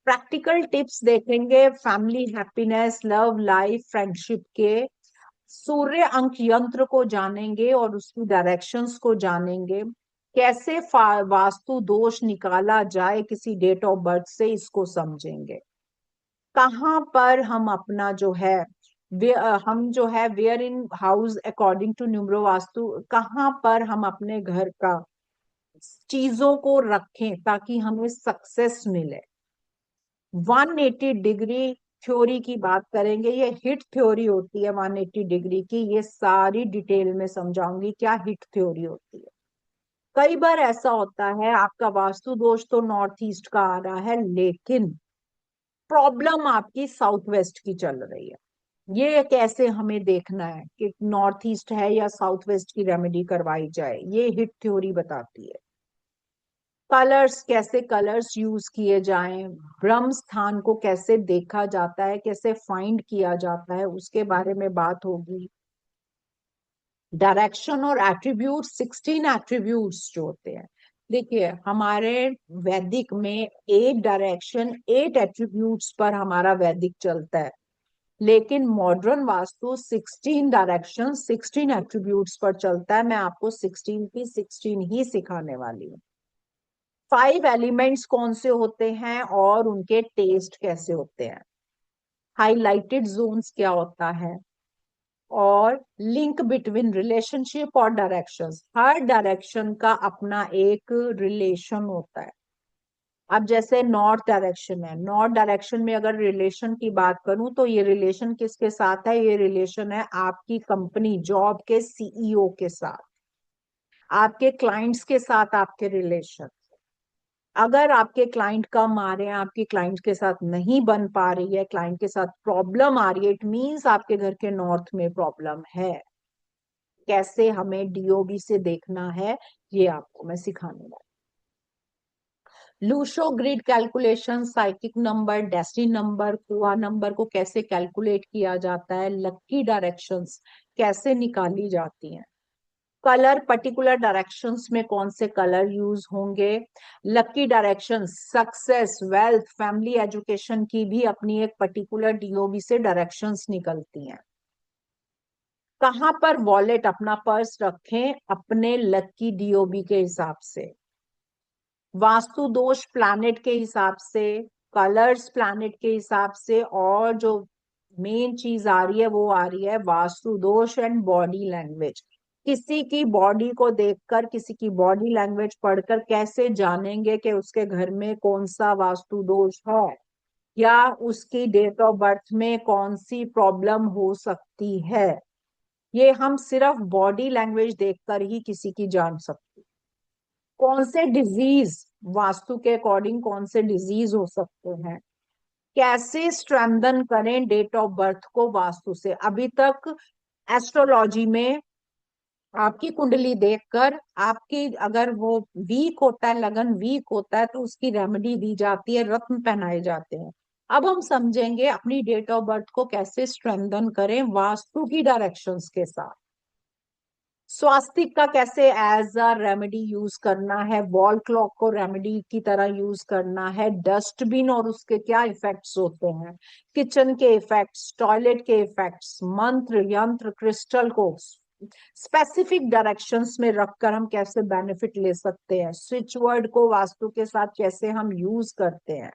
प्रैक्टिकल टिप्स देखेंगे, family happiness, love life, friendship के। सूर्य अंक यंत्र को जानेंगे और उसकी डायरेक्शंस को जानेंगे। कैसे वास्तु दोष निकाला जाए किसी डेट ऑफ बर्थ से, इसको समझेंगे। कहाँ पर हम अपना जो है हम जो है where in house according to numero vastu, कहाँ पर हम अपने घर का चीजों को रखें ताकि हमें सक्सेस मिले। 180 डिग्री थ्योरी की बात करेंगे, ये हिट थ्योरी होती है 180 डिग्री की, ये सारी डिटेल में समझाऊंगी क्या हिट थ्योरी होती है। कई बार ऐसा होता है आपका वास्तु दोष तो नॉर्थ ईस्ट का आ रहा है, लेकिन प्रॉब्लम आपकी साउथ वेस्ट की चल रही है। ये कैसे हमें देखना है कि नॉर्थ ईस्ट है या साउथ वेस्ट की रेमेडी करवाई जाए, ये हिट थ्योरी बताती है। कलर्स, कैसे कलर्स यूज किए जाएं, ब्रह्म स्थान को कैसे देखा जाता है, कैसे फाइंड किया जाता है, उसके बारे में बात होगी। डायरेक्शन और एट्रीब्यूट, 16 एट्रीब्यूट्स जो होते हैं, देखिए हमारे वैदिक में 8 डायरेक्शन 8 एट्रीब्यूट्स पर हमारा वैदिक चलता है, लेकिन मॉडर्न वास्तु 16 डायरेक्शन 16 एट्रीब्यूट्स पर चलता है। मैं आपको 16 की 16 ही सिखाने वाली हूँ। 5 एलिमेंट्स कौन से होते हैं और उनके टेस्ट कैसे होते हैं, हाइलाइटेड जोन्स क्या होता है, और लिंक बिटवीन रिलेशनशिप और डायरेक्शंस। हर डायरेक्शन का अपना एक रिलेशन होता है। अब जैसे नॉर्थ डायरेक्शन है, नॉर्थ डायरेक्शन में अगर रिलेशन की बात करूं तो ये रिलेशन किसके साथ है, ये रिलेशन है आपकी कंपनी जॉब के सीईओ के साथ, आपके क्लाइंट्स के साथ आपके रिलेशन। अगर आपके क्लाइंट कम आ रहे हैं, आपकी क्लाइंट के साथ नहीं बन पा रही है, क्लाइंट के साथ प्रॉब्लम आ रही है, इट मीन्स आपके घर के नॉर्थ में प्रॉब्लम है। कैसे हमें डीओबी से देखना है ये आपको मैं सिखाने वाली। Lo Shu grid calculation, psychic number, destiny number, Kua number को कैसे कैलकुलेट किया जाता है, लक्की डायरेक्शंस कैसे निकाली जाती हैं, कलर पर्टिकुलर डायरेक्शंस में कौन से कलर यूज होंगे, lucky directions success wealth family education की भी अपनी एक पर्टिकुलर डीओबी से डायरेक्शंस निकलती हैं। कहाँ पर वॉलेट अपना पर्स रखें अपने लकी डीओबी के हिसाब से, वास्तु दोष प्लैनेट के हिसाब से, कलर्स प्लैनेट के हिसाब से, और जो मेन चीज आ रही है वो आ रही है वास्तु दोष एंड बॉडी लैंग्वेज। किसी की बॉडी को देखकर, किसी की बॉडी लैंग्वेज पढ़कर कैसे जानेंगे कि उसके घर में कौन सा वास्तु दोष है, या उसकी डेट ऑफ बर्थ में कौन सी प्रॉब्लम हो सकती है। ये हम सिर्फ बॉडी लैंग्वेज देखकर ही किसी की जान सकते। कौन से डिजीज वास्तु के अकॉर्डिंग कौन से डिजीज हो सकते हैं, कैसे स्ट्रेंथन करें डेट ऑफ बर्थ को वास्तु से। अभी तक एस्ट्रोलॉजी में आपकी कुंडली देखकर, आपकी अगर वो वीक होता है, लगन वीक होता है, तो उसकी रेमेडी दी जाती है, रत्न पहनाए जाते हैं। अब हम समझेंगे अपनी डेट ऑफ बर्थ को कैसे स्ट्रेंथन करें वास्तु की डायरेक्शंस के साथ। स्वास्तिक का कैसे एज अ रेमेडी यूज करना है, वॉल क्लॉक को रेमेडी की तरह यूज करना है, डस्टबिन और उसके क्या इफेक्ट्स होते हैं, किचन के इफेक्ट्स, टॉयलेट के इफेक्ट्स, मंत्र यंत्र क्रिस्टल को स्पेसिफिक डायरेक्शंस में रखकर हम कैसे बेनिफिट ले सकते हैं, स्विच वर्ड को वास्तु के साथ कैसे हम यूज करते हैं।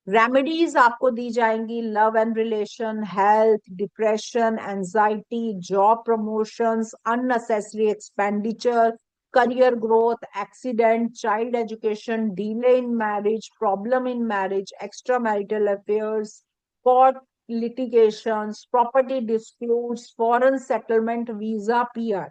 रेमेडीज आपको दी जाएंगी love and relation, health, depression, anxiety, job promotions, unnecessary expenditure, career growth, accident, child education, delay in marriage, problem in marriage, extra marital affairs, court litigations, property disputes, foreign settlement, visa, PR,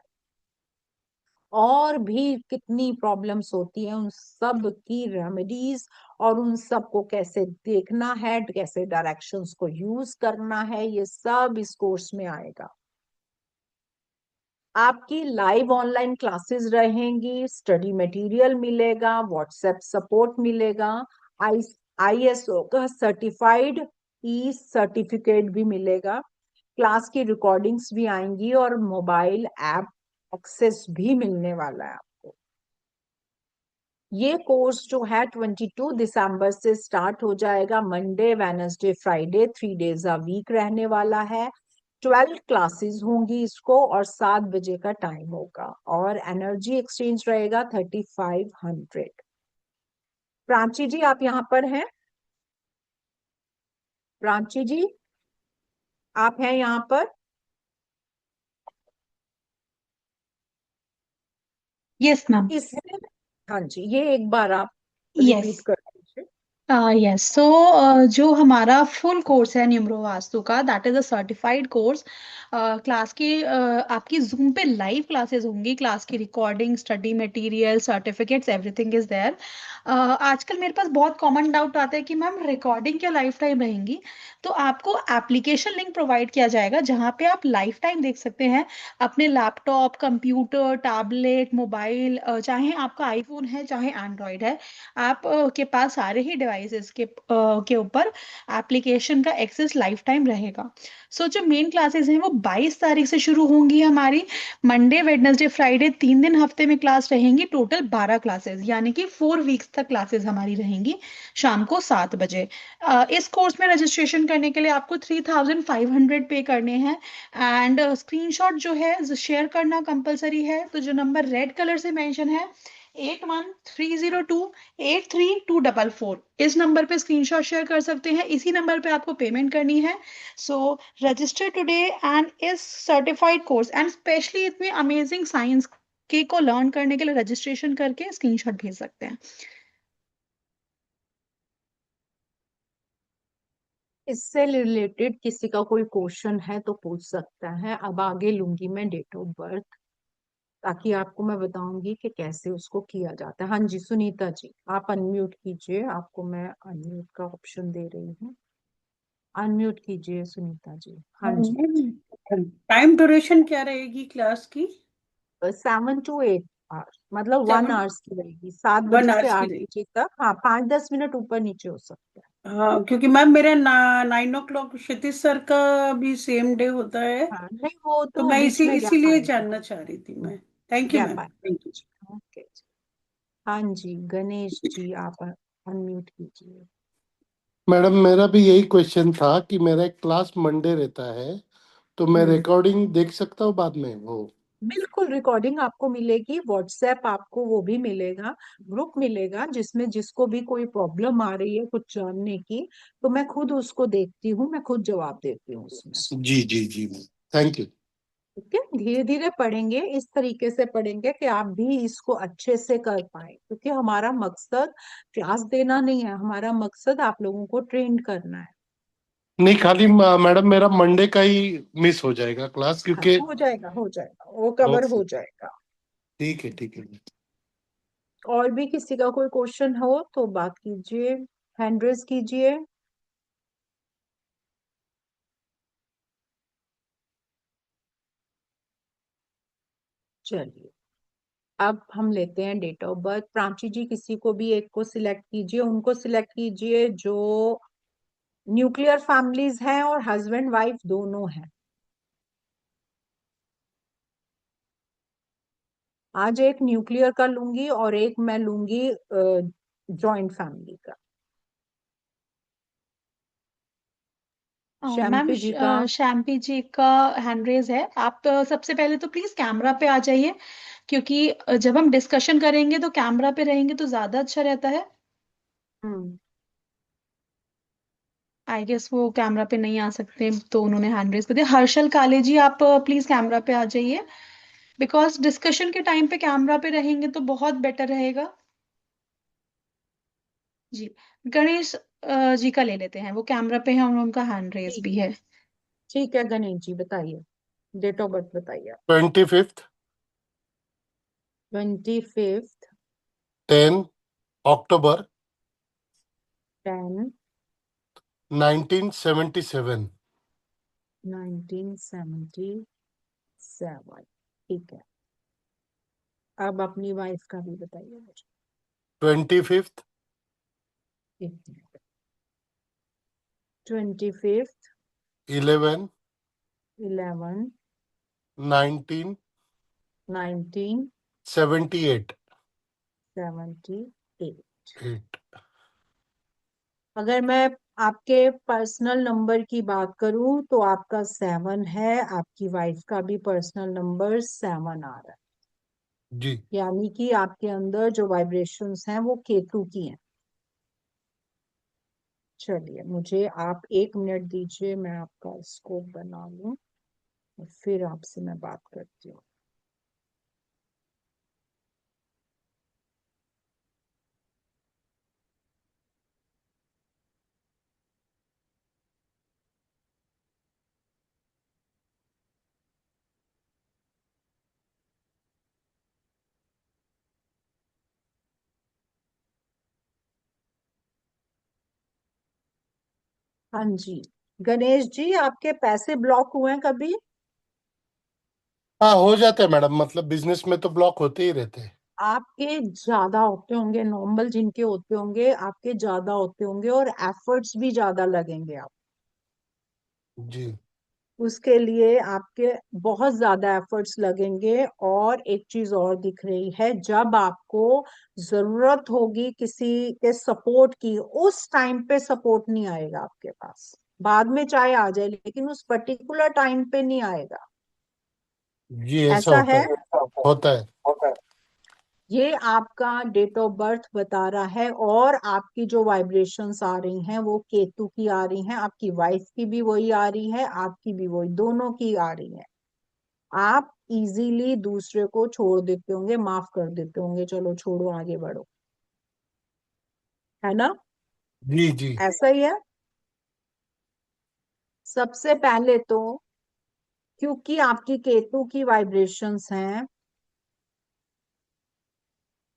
और भी कितनी प्रॉब्लम्स होती हैं, उन सब की रेमेडीज और उन सब को कैसे देखना है, कैसे डायरेक्शंस को यूज करना है, ये सब इस कोर्स में आएगा। आपकी लाइव ऑनलाइन क्लासेस रहेंगी, स्टडी मटेरियल मिलेगा, व्हाट्सएप सपोर्ट मिलेगा, आई आईएसओ का सर्टिफाइड ई सर्टिफिकेट भी मिलेगा, क्लास की रिकॉर्डिंग्स भी आएंगी और मोबाइल ऐप एक्सेस भी मिलने वाला है आपको। ये कोर्स जो है 22 दिसंबर से स्टार्ट हो जाएगा, Monday Wednesday Friday 3 days a week रहने वाला है। 12 क्लासेस होंगी इसको और 7 बजे का टाइम होगा, और एनर्जी एक्सचेंज रहेगा 3500। प्राची जी आप यहाँ पर हैं? प्राची जी आप हैं यहाँ पर? Yes ma'am. इस हाँ जी, ये एक बार आप यस। रिपीट कर दीजिए। यस सो जो हमारा फुल कोर्स है न्यूमरो वास्तु का, that is a certified course. Class की आपकी जूम पे लाइव क्लासेस होंगी, क्लास की recording, study material, certificates, everything is there. आजकल मेरे पास बहुत कॉमन डाउट आता है कि मैम रिकॉर्डिंग क्या लाइफ टाइम रहेंगी? तो आपको एप्लीकेशन लिंक प्रोवाइड किया जाएगा जहाँ पे आप लाइफ टाइम देख सकते हैं अपने लैपटॉप, कंप्यूटर, टैबलेट, मोबाइल, चाहे आपका आईफोन है चाहे एंड्रॉयड है, आप के पास सारे ही डिवाइसेस के ऊपर एप्लीकेशन का एक्सेस लाइफ टाइम रहेगा। सो जो मेन क्लासेस हैं वो 22 तारीख से शुरू होंगी हमारी। मंडे, वेडनेसडे, फ्राइडे, 3 दिन हफ्ते में क्लास रहेंगी, टोटल 12 क्लासेस, यानी कि 4 वीक्स तक क्लासेस हमारी रहेंगी शाम को 7 बजे। इस कोर्स में रजिस्ट्रेशन करने के लिए आपको 3500 पे करने हैं। एंड स्क्रीनशॉट जो है शेयर करना कंपलसरी है, तो जो नंबर रेड कलर से मेंशन है 8130283244, इस नंबर पे स्क्रीनशॉट शेयर कर सकते हैं, इसी नंबर पे आपको पेमेंट करनी है। सो रजिस्टर टुडे एंड इस सर्टिफाइड कोर्स एंड स्पेशली इतने अमेजिंग साइंस के को लर्न करने के लिए रजिस्ट्रेशन करके स्क्रीनशॉट भेज सकते हैं। इससे रिलेटेड किसी का कोई क्वेश्चन है तो पूछ सकता है। अब आगे लूंगी मैं डेट ऑफ बर्थ, ताकि आपको मैं बताऊंगी कि कैसे उसको किया जाता है। हाँ जी सुनीता जी, आप अनम्यूट कीजिए, आपको मैं अनम्यूट का ऑप्शन दे रही हूँ। अनम्यूट कीजिए सुनीता जी। हाँ जी। टाइम ड्यूरेशन क्या रहेगी क्लास की? 7 to 8 आवर्स, मतलब 1 7 आवर्स की रहेगी, 7 बजे वन से आवर्स की 8 बजे तक। हाँ, 5-10 मिनट ऊपर नीचे हो सकता है। हाँ, क्योंकि मैम मेरा 9 o'clock क्षितिज सर का भी सेम डे होता है। हाँ नहीं, वो तो तो मैं बीच इसी में गैप इसीलिए आएगा। जानना चाह रही थी मैं। थैंक यू गैप मैम, आएगा। Thank you. ओके। हाँ जी गणेश जी, आप अनम्यूट कीजिए। मैडम मेरा भी यही क्वेश्चन था कि मेरा एक क्लास मंडे रहता है, तो मैं हम्म रिकॉर्डिंग देख सकता हूँ बाद में वो? बिल्कुल, रिकॉर्डिंग आपको मिलेगी, व्हाट्सएप आपको वो भी मिलेगा, ग्रुप मिलेगा, जिसमें जिसको भी कोई प्रॉब्लम आ रही है कुछ जानने की, तो मैं खुद उसको देखती हूँ, मैं खुद जवाब देती हूँ उसमें। जी जी जी, थैंक यू। ठीक है, धीरे धीरे पढ़ेंगे, इस तरीके से पढ़ेंगे कि आप भी इसको अच्छे से कर पाए, क्योंकि हमारा मकसद क्लास देना नहीं है, हमारा मकसद आप लोगों को ट्रेन करना है। नहीं, खाली मैडम मेरा मंडे का ही मिस हो जाएगा क्लास, हाँ, क्योंकि हो जाएगा हो जाएगा, वो कवर ओके, हो जाएगा। ठीक है ठीक है। और भी किसी का कोई क्वेश्चन हो तो बात कीजिए, हैंड रेज कीजिए। चलिए, अब हम लेते हैं डेट ऑफ बर्थ। प्राची जी, किसी को भी एक को सिलेक्ट कीजिए, उनको सिलेक्ट कीजिए जो न्यूक्लियर फैमिलीज हैं और हस्बैंड वाइफ दोनों हैं। आज एक न्यूक्लियर का लूंगी और एक मैं लूंगी जॉइंट फैमिली का। मैम शैम्पी जी का। शैम्पी जी का हैंड रेज है। आप सबसे पहले तो प्लीज कैमरा पे आ जाइए, क्योंकि जब हम डिस्कशन करेंगे तो कैमरा पे रहेंगे तो ज्यादा अच्छा रहता है। हम्म आई गेस वो कैमरा पे नहीं आ सकते, तो उन्होंने हैंड रेज कर दिया। हर्षल काले जी, आप प्लीज कैमरा पे आ जाइए, बिकॉज डिस्कशन के टाइम पे कैमरा पे रहेंगे तो बहुत बेटर रहेगा। जी। गणेश जी का ले लेते हैं, वो कैमरा पे है और उनका हैंड रेज ठीक भी है। ठीक है गणेश जी, बताइए, डेट ऑफ बर्थ बताइए। 25th 25th 10 अक्टूबर 10 1977। 1977। ठीक है, अब अपनी वाइफ का भी बताइए मुझे। 25th 25th 11 11 1978। 1978। अगर मैं आपके पर्सनल नंबर की बात करूं तो आपका 7 है, आपकी वाइफ का भी पर्सनल नंबर 7 आ रहा है, जी यानी कि आपके अंदर जो वाइब्रेशंस हैं वो केतु की हैं। चलिए, मुझे आप 1 मिनट दीजिए, मैं आपका स्कोप बना लूं और फिर आपसे मैं बात करती हूँ। हाँ जी, गणेश जी, आपके पैसे ब्लॉक हुए हैं कभी? हाँ, हो जाता है मैडम, मतलब बिजनेस में तो ब्लॉक होते ही रहते हैं। आपके ज्यादा होते होंगे, नॉर्मल जिनके होते होंगे आपके ज्यादा होते होंगे, और एफर्ट्स भी ज्यादा लगेंगे आप जी। उसके लिए, आपके बहुत ज्यादा एफर्ट्स लगेंगे। और एक चीज और दिख रही है, जब आपको जरूरत होगी किसी के सपोर्ट की, उस टाइम पे सपोर्ट नहीं आएगा आपके पास। बाद में चाहे आ जाए, लेकिन उस पर्टिकुलर टाइम पे नहीं आएगा। जी, ऐसा ऐसा होता है। है। होता है। ये आपका डेट ऑफ बर्थ बता रहा है, और आपकी जो वाइब्रेशंस आ रही हैं वो केतु की आ रही हैं, आपकी वाइफ की भी वही आ रही है, आपकी भी वही, दोनों की आ रही है। आप इजीली दूसरे को छोड़ देते होंगे, माफ कर देते होंगे, चलो छोड़ो आगे बढ़ो, है ना? जी जी। ऐसा ही है। सबसे पहले तो, क्योंकि आपकी केतु की वाइब्रेशंस हैं,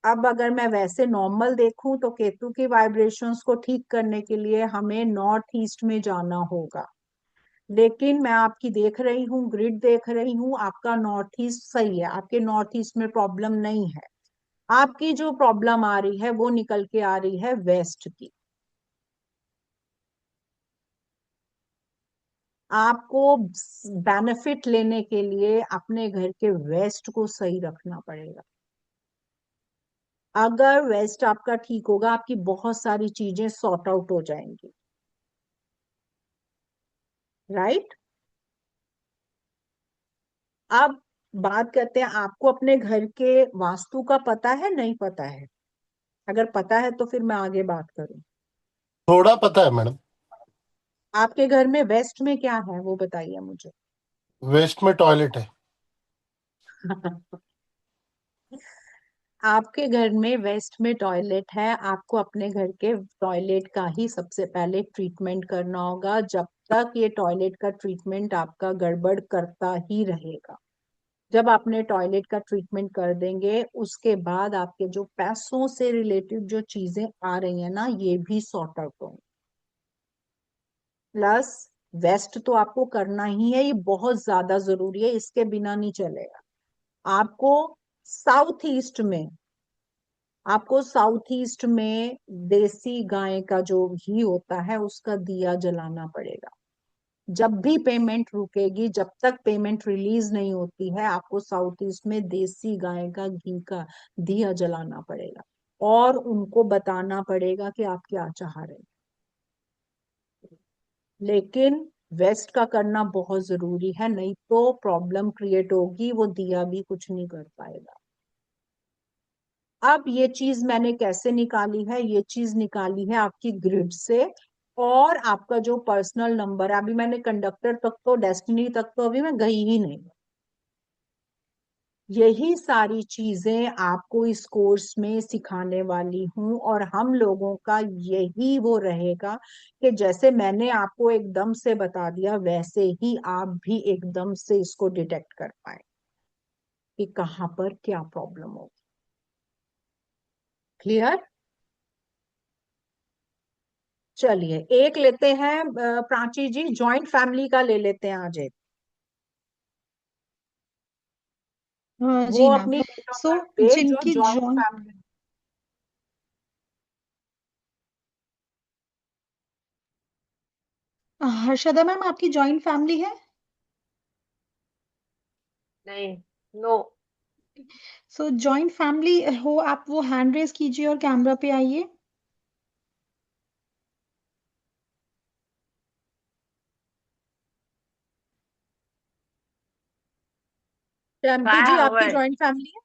अब अगर मैं वैसे नॉर्मल देखूं तो केतु की वाइब्रेशंस को ठीक करने के लिए हमें नॉर्थ ईस्ट में जाना होगा। लेकिन मैं आपकी देख रही हूँ, ग्रिड देख रही हूँ, आपका नॉर्थ ईस्ट सही है, आपके नॉर्थ ईस्ट में प्रॉब्लम नहीं है। आपकी जो प्रॉब्लम आ रही है वो निकल के आ रही है वेस्ट की। आपको बेनिफिट लेने के लिए अपने घर के वेस्ट को सही रखना पड़ेगा। अगर वेस्ट आपका ठीक होगा, आपकी बहुत सारी चीजें सॉर्ट आउट हो जाएंगी। राइट। अब बात करते हैं, आपको अपने घर के वास्तु का पता है, नहीं पता है? अगर पता है तो फिर मैं आगे बात करूं। थोड़ा पता है मैडम। आपके घर में वेस्ट में क्या है वो बताइए मुझे। वेस्ट में टॉयलेट है। आपके घर में वेस्ट में टॉयलेट है, आपको अपने घर के टॉयलेट का ही सबसे पहले ट्रीटमेंट करना होगा। जब तक ये टॉयलेट का ट्रीटमेंट आपका गड़बड़ करता ही रहेगा, जब आपने टॉयलेट का ट्रीटमेंट कर देंगे, उसके बाद आपके जो पैसों से रिलेटेड जो चीजें आ रही है ना, ये भी सॉर्ट आउट होंगी। प्लस वेस्ट तो आपको करना ही है, ये बहुत ज्यादा जरूरी है, इसके बिना नहीं चलेगा। आपको साउथ ईस्ट में आपको साउथ ईस्ट में देसी गाय का जो घी होता है उसका दिया जलाना पड़ेगा। जब भी पेमेंट रुकेगी, जब तक पेमेंट रिलीज नहीं होती है, आपको साउथ ईस्ट में देसी गाय का घी का दिया जलाना पड़ेगा, और उनको बताना पड़ेगा कि आप क्या चाह रहे हैं। लेकिन वेस्ट का करना बहुत जरूरी है, नहीं तो प्रॉब्लम क्रिएट होगी, वो दिया भी कुछ नहीं कर पाएगा। अब ये चीज मैंने कैसे निकाली है? ये चीज निकाली है आपकी ग्रिड से, और आपका जो पर्सनल नंबर है, अभी मैंने कंडक्टर तक तो, डेस्टिनी तक तो अभी मैं गई ही नहीं। यही सारी चीजें आपको इस कोर्स में सिखाने वाली हूँ, और हम लोगों का यही वो रहेगा कि जैसे मैंने आपको एकदम से बता दिया, वैसे ही आप भी एकदम से इसको डिटेक्ट कर पाए कि कहाँ पर क्या प्रॉब्लम होगी। क्लियर? चलिए, एक लेते हैं, प्राची जी, जॉइंट फैमिली का ले लेते हैं आज एक। हाँ वो जी मैम। अपनी डेट ऑफ सो बर्थ पे जो जिनकी joint joint, family. Harshada ma'am आपकी जॉइंट फैमिली है? नहीं। नो। सो जॉइंट फैमिली हो आप, वो हैंड रेज कीजिए और कैमरा पे आइए। टेम्पी जी, आपकी जॉइंट फैमिली है?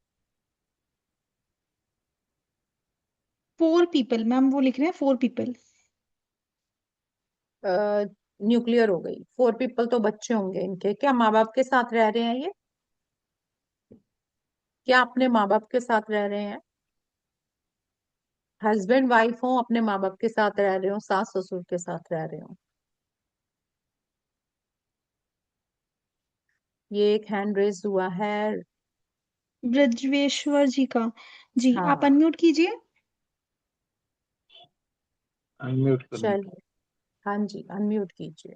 4 पीपल मैम, वो लिख रहे हैं 4 पीपल। न्यूक्लियर हो गई। 4 पीपल तो बच्चे होंगे इनके। क्या माँ बाप के साथ रह रहे हैं ये? क्या अपने माँ बाप के साथ रह रहे हैं? हस्बैंड वाइफ हो, अपने माँ बाप के साथ रह रहे हो, सास ससुर के साथ रह रहे हो? ये एक हैंड रेज हुआ है। ब्रजवेश्वर जी का। जी आप हाँ, अनम्यूट कीजिए। अनम्यूट करना। चलिए। हाँ जी, अनम्यूट कीजिए।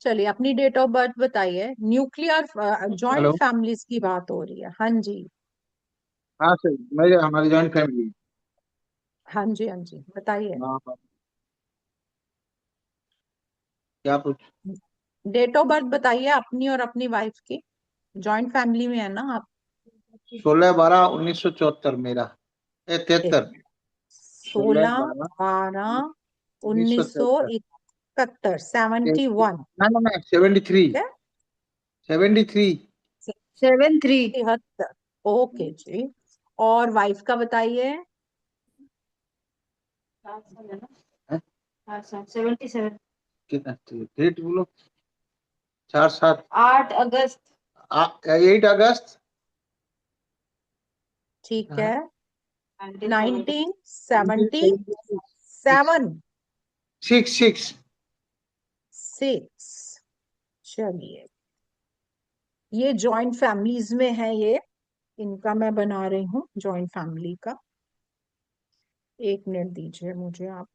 चलिए, अपनी डेट ऑफ बर्थ बताइए। Nuclear joint hello. फैमिलीज की बात हो रही है। हाँ जी। हाँ सर, मेरे हमारी जॉइंट फैमिली। हाँ जी, हाँ जी, बताइए। हाँ हाँ। क्या पूछ। डेट ऑफ बर्थ बताइए अपनी और अपनी वाइफ की। जॉइंट फैमिली में है ना आप? 16/12/1974 मेरा। एक 73। सोलह 16 बारह 12 उन्नीस सौ उन्नीस सौ तिहत्तर इकहत्तर 71। ना ना ना, 73। ठीक है। 73। 7-3। 73। ओके जी। और वाइफ का बताइए। 77। कितना डेट बोलो। 4/7। 8 अगस्त। 8 अगस्त। ठीक हाँ, है। 6। 1977। 6। 6। चलिए, ये जॉइंट फैमिलीज में है ये। इनका मैं बना रही हूँ जॉइंट फैमिली का। 1 मिनट दीजिए मुझे आप।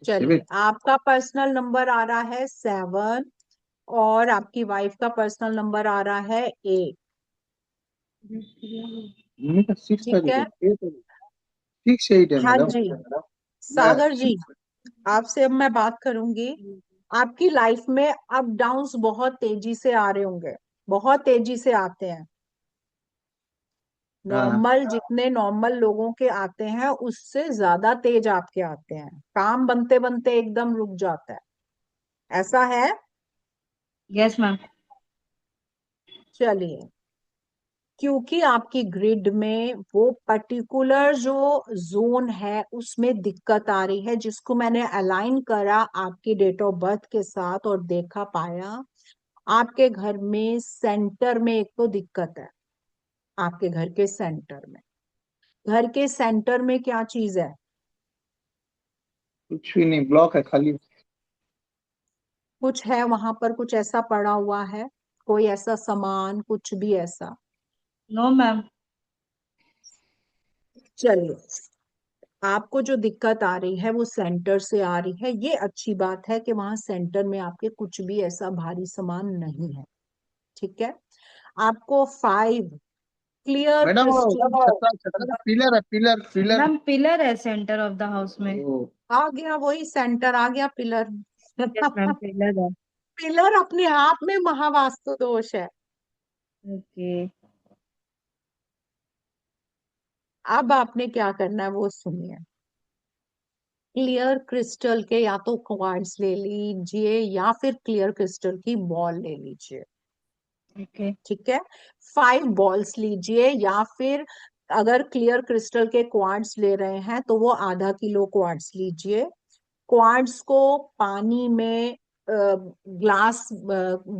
चलिए, 77। आपका पर्सनल नंबर आ रहा है 7 और आपकी वाइफ का पर्सनल नंबर आ रहा है 8। मम्मी का 6 ठीक तारीख है। है, 6/8 है हाँ मैडम। जी, मैं सागर जी, आपसे अब मैं बात करूंगी। आपकी लाइफ में अप डाउन्स बहुत तेजी से आ रहे होंगे, बहुत तेजी से आते हैं। हाँ नॉर्मल, जितने नॉर्मल लोगों के आते हैं उससे ज्यादा तेज आपके आते हैं। काम बनते बनते एकदम रुक जाता है। ऐसा है? Yes ma'am. चलिए, क्योंकि आपकी ग्रिड में वो पर्टिकुलर जो जोन है उसमें दिक्कत आ रही है, जिसको मैंने अलाइन करा आपकी डेट ऑफ बर्थ के साथ और देखा पाया, आपके घर में सेंटर में एक तो दिक्कत है। आपके घर के सेंटर में, घर के सेंटर में क्या चीज है? कुछ भी नहीं, ब्लॉक है खाली। कुछ है वहां पर? कुछ ऐसा पड़ा हुआ है? कोई ऐसा सामान, कुछ भी ऐसा? No ma'am. चलिए, आपको जो दिक्कत आ रही है वो सेंटर से आ रही है। ये अच्छी बात है कि वहां सेंटर में आपके कुछ भी ऐसा भारी सामान नहीं है। ठीक है। आपको 5 क्लियर मैडम वो क्रिस्टल छतरा छतरा का पिलर है, पिलर पिलर। मैम पिलर है सेंटर ऑफ द हाउस में। ओ, आ गया, वही सेंटर आ गया, पिलर। यस मैम पिलर है। पिलर अपने आप में महावास्तु दोष है। ओके। अब आपने क्या करना है वो सुनिए। क्लियर क्रिस्टल के या तो क्वार्ट्ज ले लीजिए या फिर क्लियर क्रिस्टल की बॉल ले लीजिए। ओके। ठीक है। 5 बॉल्स लीजिए, या फिर अगर क्लियर क्रिस्टल के क्वार्ट्ज ले रहे हैं तो वो आधा किलो क्वार्ट्ज लीजिए। क्वार्ट्ज को पानी में ग्लास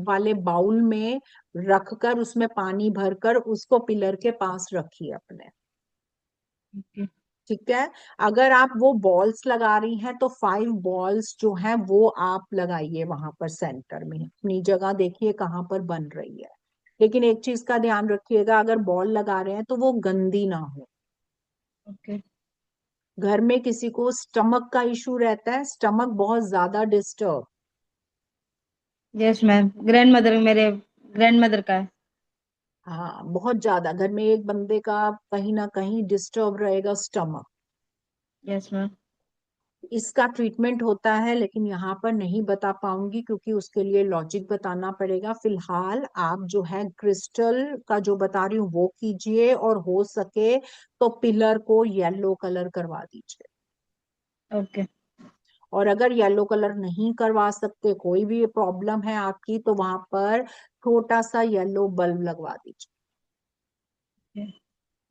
वाले बाउल में रखकर उसमें पानी भरकर उसको पिलर के पास रखिए अपने। ओके। ठीक है। अगर आप वो बॉल्स लगा रही हैं तो 5 बॉल्स जो हैं वो आप लगाइए वहां पर सेंटर में। अपनी जगह देखिए कहाँ पर बन रही है। लेकिन एक चीज का ध्यान रखिएगा, अगर बॉल लगा रहे हैं तो वो गंदी ना हो। ओके। घर में किसी को स्टमक का इशू रहता है, स्टमक बहुत ज्यादा disturb? Yes ma'am grand mother मेरे ग्रैंड मदर का है। हाँ, बहुत ज्यादा घर में एक बंदे का कहीं ना कहीं डिस्टर्ब रहेगा स्टमक। Yes ma'am. इसका ट्रीटमेंट होता है, लेकिन यहाँ पर नहीं बता पाऊंगी क्योंकि उसके लिए लॉजिक बताना पड़ेगा। फिलहाल आप जो है क्रिस्टल का जो बता रही हूँ वो कीजिए, और हो सके तो पिलर को येलो कलर करवा दीजिए। ओके। और अगर येलो कलर नहीं करवा सकते, कोई भी प्रॉब्लम है आपकी, तो वहां पर छोटा सा येलो बल्ब लगवा दीजिए।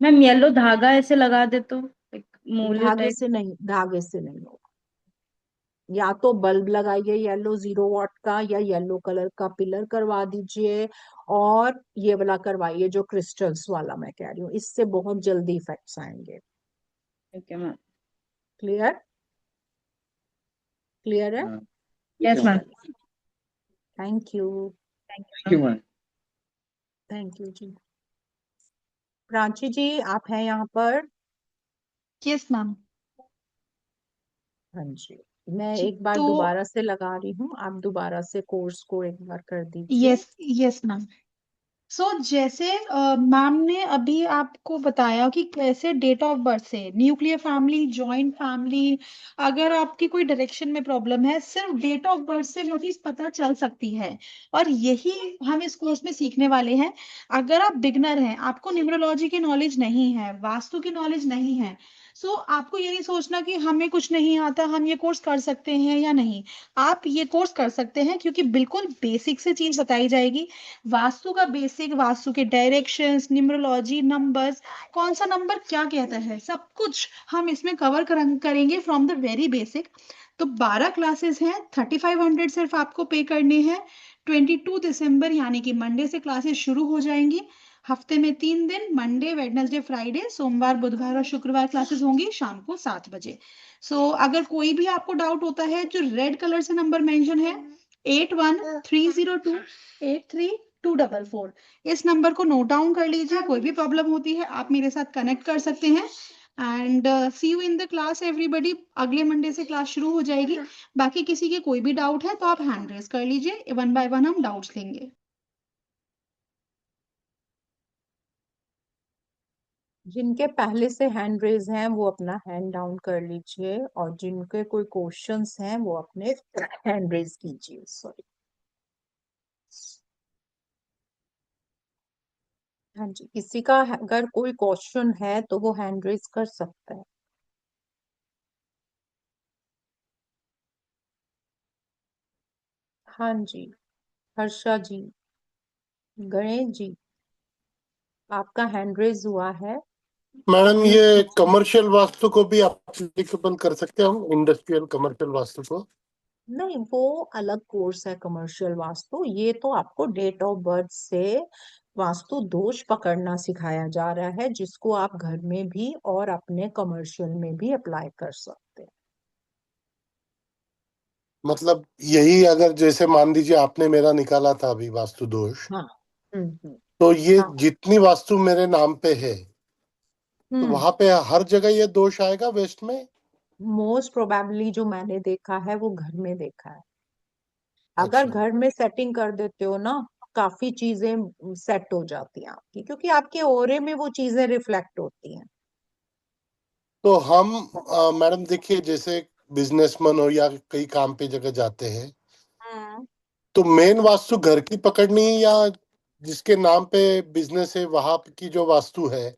मैम येलो धागा ऐसे लगा दे तो एक मोले धागे टाइप। से नहीं, धागे से नहीं होगा। या तो बल्ब लगाइए येलो 0 वाट का, या येलो कलर का पिलर करवा दीजिए, और ये वाला करवाइए जो क्रिस्टल्स वाला मैं कह रही हूँ, इससे बहुत जल्दी इफेक्ट्स आएंगे। Okay ma'am. क्लियर? क्लियर है? हाँ, yes ma'am. Thank you. Thank you ma'am. Thank you जी। प्राची जी आप हैं यहाँ पर? Yes ma'am. हाँ जी। मैं जी एक बार तो दोबारा से लगा रही हूँ, आप दोबारा से कोर्स को एक बार कर दीजिए। Yes yes ma'am. सो जैसे मैम ने अभी आपको बताया कि कैसे डेट ऑफ बर्थ से न्यूक्लियर फैमिली, जॉइंट फैमिली, अगर आपकी कोई डायरेक्शन में प्रॉब्लम है, सिर्फ डेट ऑफ बर्थ से वो चीज पता चल सकती है। और यही हम इस कोर्स में सीखने वाले हैं। अगर आप बिगनर हैं, आपको न्यूमरोलॉजी की नॉलेज नहीं है, वास्तु की नॉलेज नहीं है, सो आपको ये नहीं सोचना कि हमें कुछ नहीं आता, हम ये कोर्स कर सकते हैं या नहीं। आप ये कोर्स कर सकते हैं क्योंकि बिल्कुल बेसिक से चीज बताई जाएगी। वास्तु का बेसिक, वास्तु के डायरेक्शंस, न्यूमरोलॉजी, नंबर्स, कौन सा नंबर क्या कहता है, सब कुछ हम इसमें कवर करेंगे फ्रॉम द वेरी बेसिक। तो 12 क्लासेस हैं, 3500 सिर्फ आपको पे करने हैं। 22 दिसंबर यानी कि मंडे से क्लासेस शुरू हो जाएंगी। हफ्ते में 3 दिन, मंडे, वेडनेसडे, फ्राइडे, सोमवार, बुधवार और शुक्रवार क्लासेस होंगी शाम को 7 बजे। अगर कोई भी आपको डाउट होता है, जो रेड कलर से नंबर मेंशन है, 8130283244, इस नंबर को नोट डाउन कर लीजिए। कोई भी प्रॉब्लम होती है आप मेरे साथ कनेक्ट कर सकते हैं। And see you in the class everybody. अगले मंडे से क्लास शुरू हो जाएगी। बाकी किसी के कोई भी डाउट है तो आप हैंड रेज कर लीजिए, वन बाय वन हम डाउट्स लेंगे। जिनके पहले से हैंड रेज हैं वो अपना हैंड डाउन कर लीजिए, और जिनके कोई क्वेश्चंस हैं वो अपने हैंड रेज कीजिए। सॉरी। हाँ जी, किसी का अगर कोई क्वेश्चन है तो वो हैंड रेज कर सकता है। हाँ जी। हर्षा जी, गणेश जी, आपका हैंड रेज हुआ है। मैडम ये कमर्शियल वास्तु को भी एप्लीकेबल कर सकते हैं हम, इंडस्ट्रियल कमर्शियल वास्तु को? नहीं, वो अलग कोर्स है कमर्शियल वास्तु। ये तो आपको डेट ऑफ बर्थ से वास्तु दोष पकड़ना सिखाया जा रहा है, जिसको आप घर में भी और अपने कमर्शियल में भी अप्लाई कर सकते हैं। मतलब यही, अगर जैसे मान लीजिए आपने मेरा निकाला था अभी वास्तु दोष, हाँ। तो ये हाँ। जितनी वास्तु मेरे नाम पे है तो हम्म। वहां पे हर जगह ये दोष आएगा वेस्ट में? मोस्ट प्रोबेबली जो मैंने देखा है वो घर में देखा है। अगर अच्छा, घर में सेटिंग कर देते हो ना, काफी चीजें सेट हो जाती हैं आपकी, क्योंकि आपके ओरे में वो चीजें रिफ्लेक्ट होती हैं। तो हम मैडम देखिए, जैसे बिजनेसमैन हो या कई काम पे जगह जाते हैं, हम्म। तो मेन वास्तु घर की पकड़नी है, या जिसके नाम पे बिजनेस है वहां की जो वास्तु है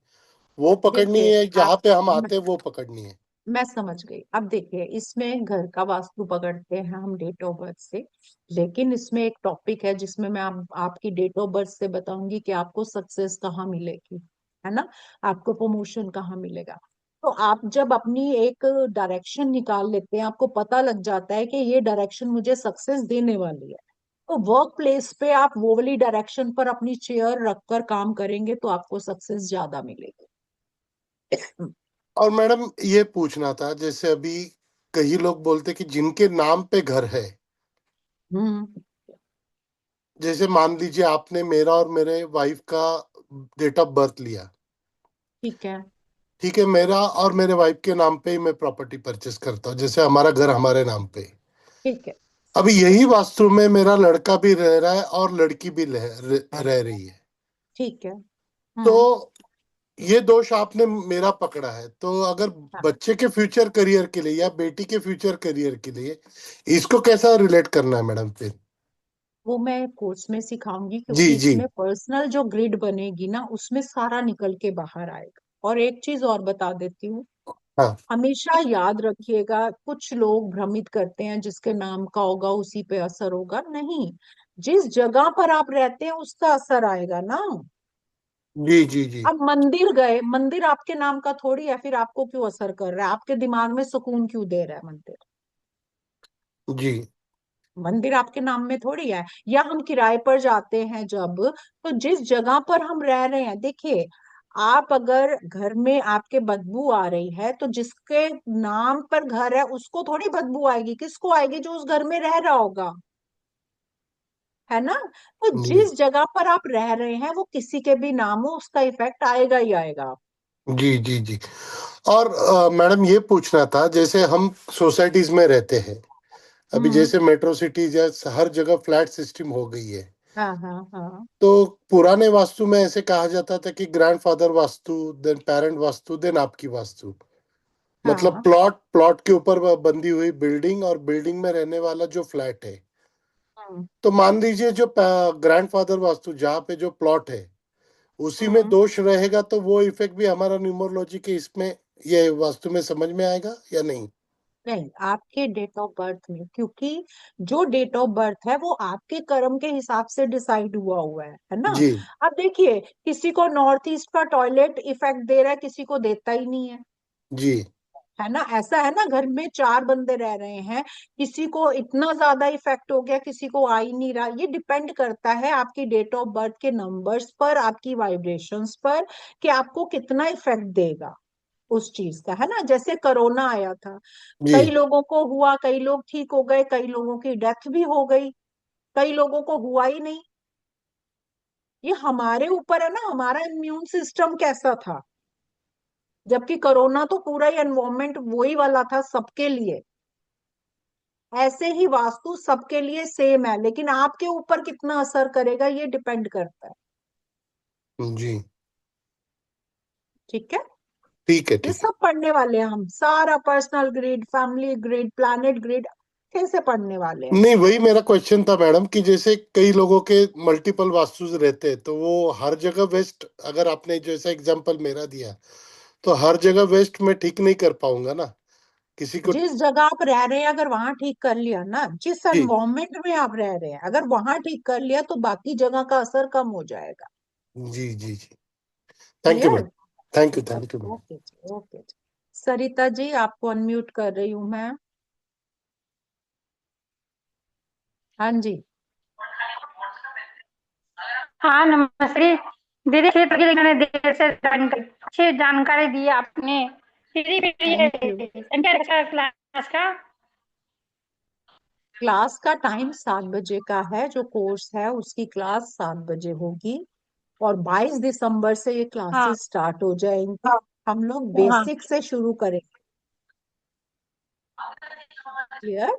वो पकड़नी देखिए है, जहां आप, पे हम आते हैं वो पकड़नी है? मैं समझ गई। अब देखिए, इसमें घर का वास्तु पकड़ते हैं हम डेट ऑफ बर्थ से, लेकिन इसमें एक टॉपिक है जिसमें मैं आपकी डेट ऑफ बर्थ से बताऊंगी कि आपको सक्सेस कहाँ मिलेगी, है ना, आपको प्रमोशन कहाँ मिलेगा। तो आप जब अपनी एक डायरेक्शन निकाल लेते हैं, आपको पता लग जाता है कि ये डायरेक्शन मुझे सक्सेस देने वाली है, तो वर्क प्लेस पे आप वो वाली डायरेक्शन पर अपनी चेयर रखकर काम करेंगे तो आपको सक्सेस ज्यादा मिलेगी। और मैडम ये पूछना था, जैसे अभी कई लोग बोलते कि जिनके नाम पे घर है, हम्म। जैसे मान लीजिए आपने मेरा और मेरे वाइफ का डेट ऑफ बर्थ लिया, ठीक है। ठीक है, मेरा और मेरे वाइफ के नाम पे ही मैं प्रॉपर्टी परचेस करता हूँ, जैसे हमारा घर हमारे नाम पे। ठीक है। अभी यही वास्तु में मेरा लड़का भी रह रहा है और लड़की भी रह रही है, ठीक है। तो ये दोष आपने मेरा पकड़ा है, तो अगर हाँ। बच्चे के फ्यूचर करियर के लिए या बेटी के फ्यूचर करियर के लिए इसको कैसा रिलेट करना है मैडम फिर? वो मैं कोर्स में सिखाऊंगी, जी क्योंकि जी। इसमें पर्सनल जो ग्रिड बनेगी ना, उसमें सारा निकल के बाहर आएगा। और एक चीज और बता देती हूँ, हाँ हमेशा याद रखिएगा, कुछ लोग भ्रमित करते हैं जिसके नाम का होगा उसी पे असर होगा, नहीं। जिस जगह पर आप रहते हैं उसका असर आएगा ना। जी जी जी अब मंदिर गए, मंदिर आपके नाम का थोड़ी है, फिर आपको क्यों असर कर रहा है, आपके दिमाग में सुकून क्यों दे रहा है मंदिर? जी मंदिर आपके नाम में थोड़ी है। या हम किराए पर जाते हैं जब, तो जिस जगह पर हम रह रहे हैं, देखिए, आप अगर घर में आपके बदबू आ रही है, तो जिसके नाम पर घर है उसको थोड़ी बदबू आएगी, किसको आएगी? जो उस घर में रह रहा होगा, है ना? तो जी जिस जगह पर आप रह रहे हैं वो किसी के भी नाम हो, उसका इफेक्ट आएगा ही आएगा। जी जी जी। और मैडम ये पूछना था, जैसे हम सोसाइटीज में रहते हैं, अभी हम्म। जैसे मेट्रो सिटीज या हर जगह फ्लैट सिस्टम हो गई है, हाँ हाँ हाँ तो पुराने वास्तु में ऐसे कहा जाता था कि grandfather vastu, then parent vastu, then आपकी वास्तु। मतलब हाँ। प्लॉट प्लॉट के ऊपर बंधी हुई बिल्डिंग और बिल्डिंग में रहने वाला जो फ्लैट है। हम्म तो मान लीजिए जो ग्रैंडफादर वास्तु जहाँ पे जो प्लॉट है उसी में हम्म। दोष रहेगा, तो वो इफेक्ट भी हमारा न्यूमरोलॉजी के इसमें ये वास्तु में समझ में आएगा या नहीं? नहीं, आपके डेट ऑफ बर्थ में, क्योंकि जो डेट ऑफ बर्थ है वो आपके कर्म के हिसाब से डिसाइड हुआ है ना? जी अब देखिए, किसी को नॉर्थ ईस्ट का टॉयलेट इफेक्ट दे रहा है, किसी को देता ही नहीं जी है ना? ऐसा है ना, घर में चार बंदे रह रहे हैं, किसी को इतना ज्यादा इफेक्ट हो गया, किसी को आ ही नहीं रहा। ये डिपेंड करता है आपकी डेट ऑफ बर्थ के नंबर्स पर, आपकी वाइब्रेशंस पर, कि आपको कितना इफेक्ट देगा उस चीज का, है ना? जैसे कोरोना आया था, जी कई लोगों को हुआ, कई लोग ठीक हो गए, कई लोगों की डेथ भी हो गई, कई लोगों को हुआ ही नहीं। ये हमारे ऊपर है ना, हमारा इम्यून सिस्टम कैसा था। जबकि कोरोना तो पूरा ही एनवायरमेंट वही वाला था सबके लिए। ऐसे ही वास्तु सबके लिए सेम है, लेकिन आपके ऊपर कितना असर करेगा ये डिपेंड करता है। जी। ठीक है? ठीक है ये ठीक है। सब पढ़ने वाले हैं हम, सारा personal grid, family grid, planet grid, कैसे पढ़ने वाले हैं। नहीं, वही मेरा क्वेश्चन था मैडम, कि जैसे कई लोगों के मल्टीपल वास्तु रहते हैं, तो वो हर जगह वेस्ट, अगर आपने जैसा एग्जांपल मेरा दिया, तो हर जगह वेस्ट में ठीक नहीं कर पाऊंगा ना किसी को। जिस जगह आप रह रहे हैं अगर वहां ठीक कर लिया ना, जिस जी एनवायरमेंट में आप रह रहे हैं अगर वहां ठीक कर लिया, तो बाकी जगह का असर कम हो जाएगा। जी जी जी। Thank you clear? Madam. Thank you madam. Okay जी, ओके जी। सरिता जी, आपको अनम्यूट कर रही हूँ मैं। हाँ जी। हाँ नमस्ते दीदी। फिर मैंने देर से जानकारी, अच्छी जानकारी दी आपने। दीदी फिर ये थैंक यू। संख्या का क्लास का क्लास का टाइम 7 बजे का है, जो कोर्स है उसकी क्लास 7 बजे होगी। और 22 दिसंबर से ये हाँ क्लासेस स्टार्ट हो जाएंगी। हम लोग हाँ। बेसिक से शुरू करेंगे। क्लियर?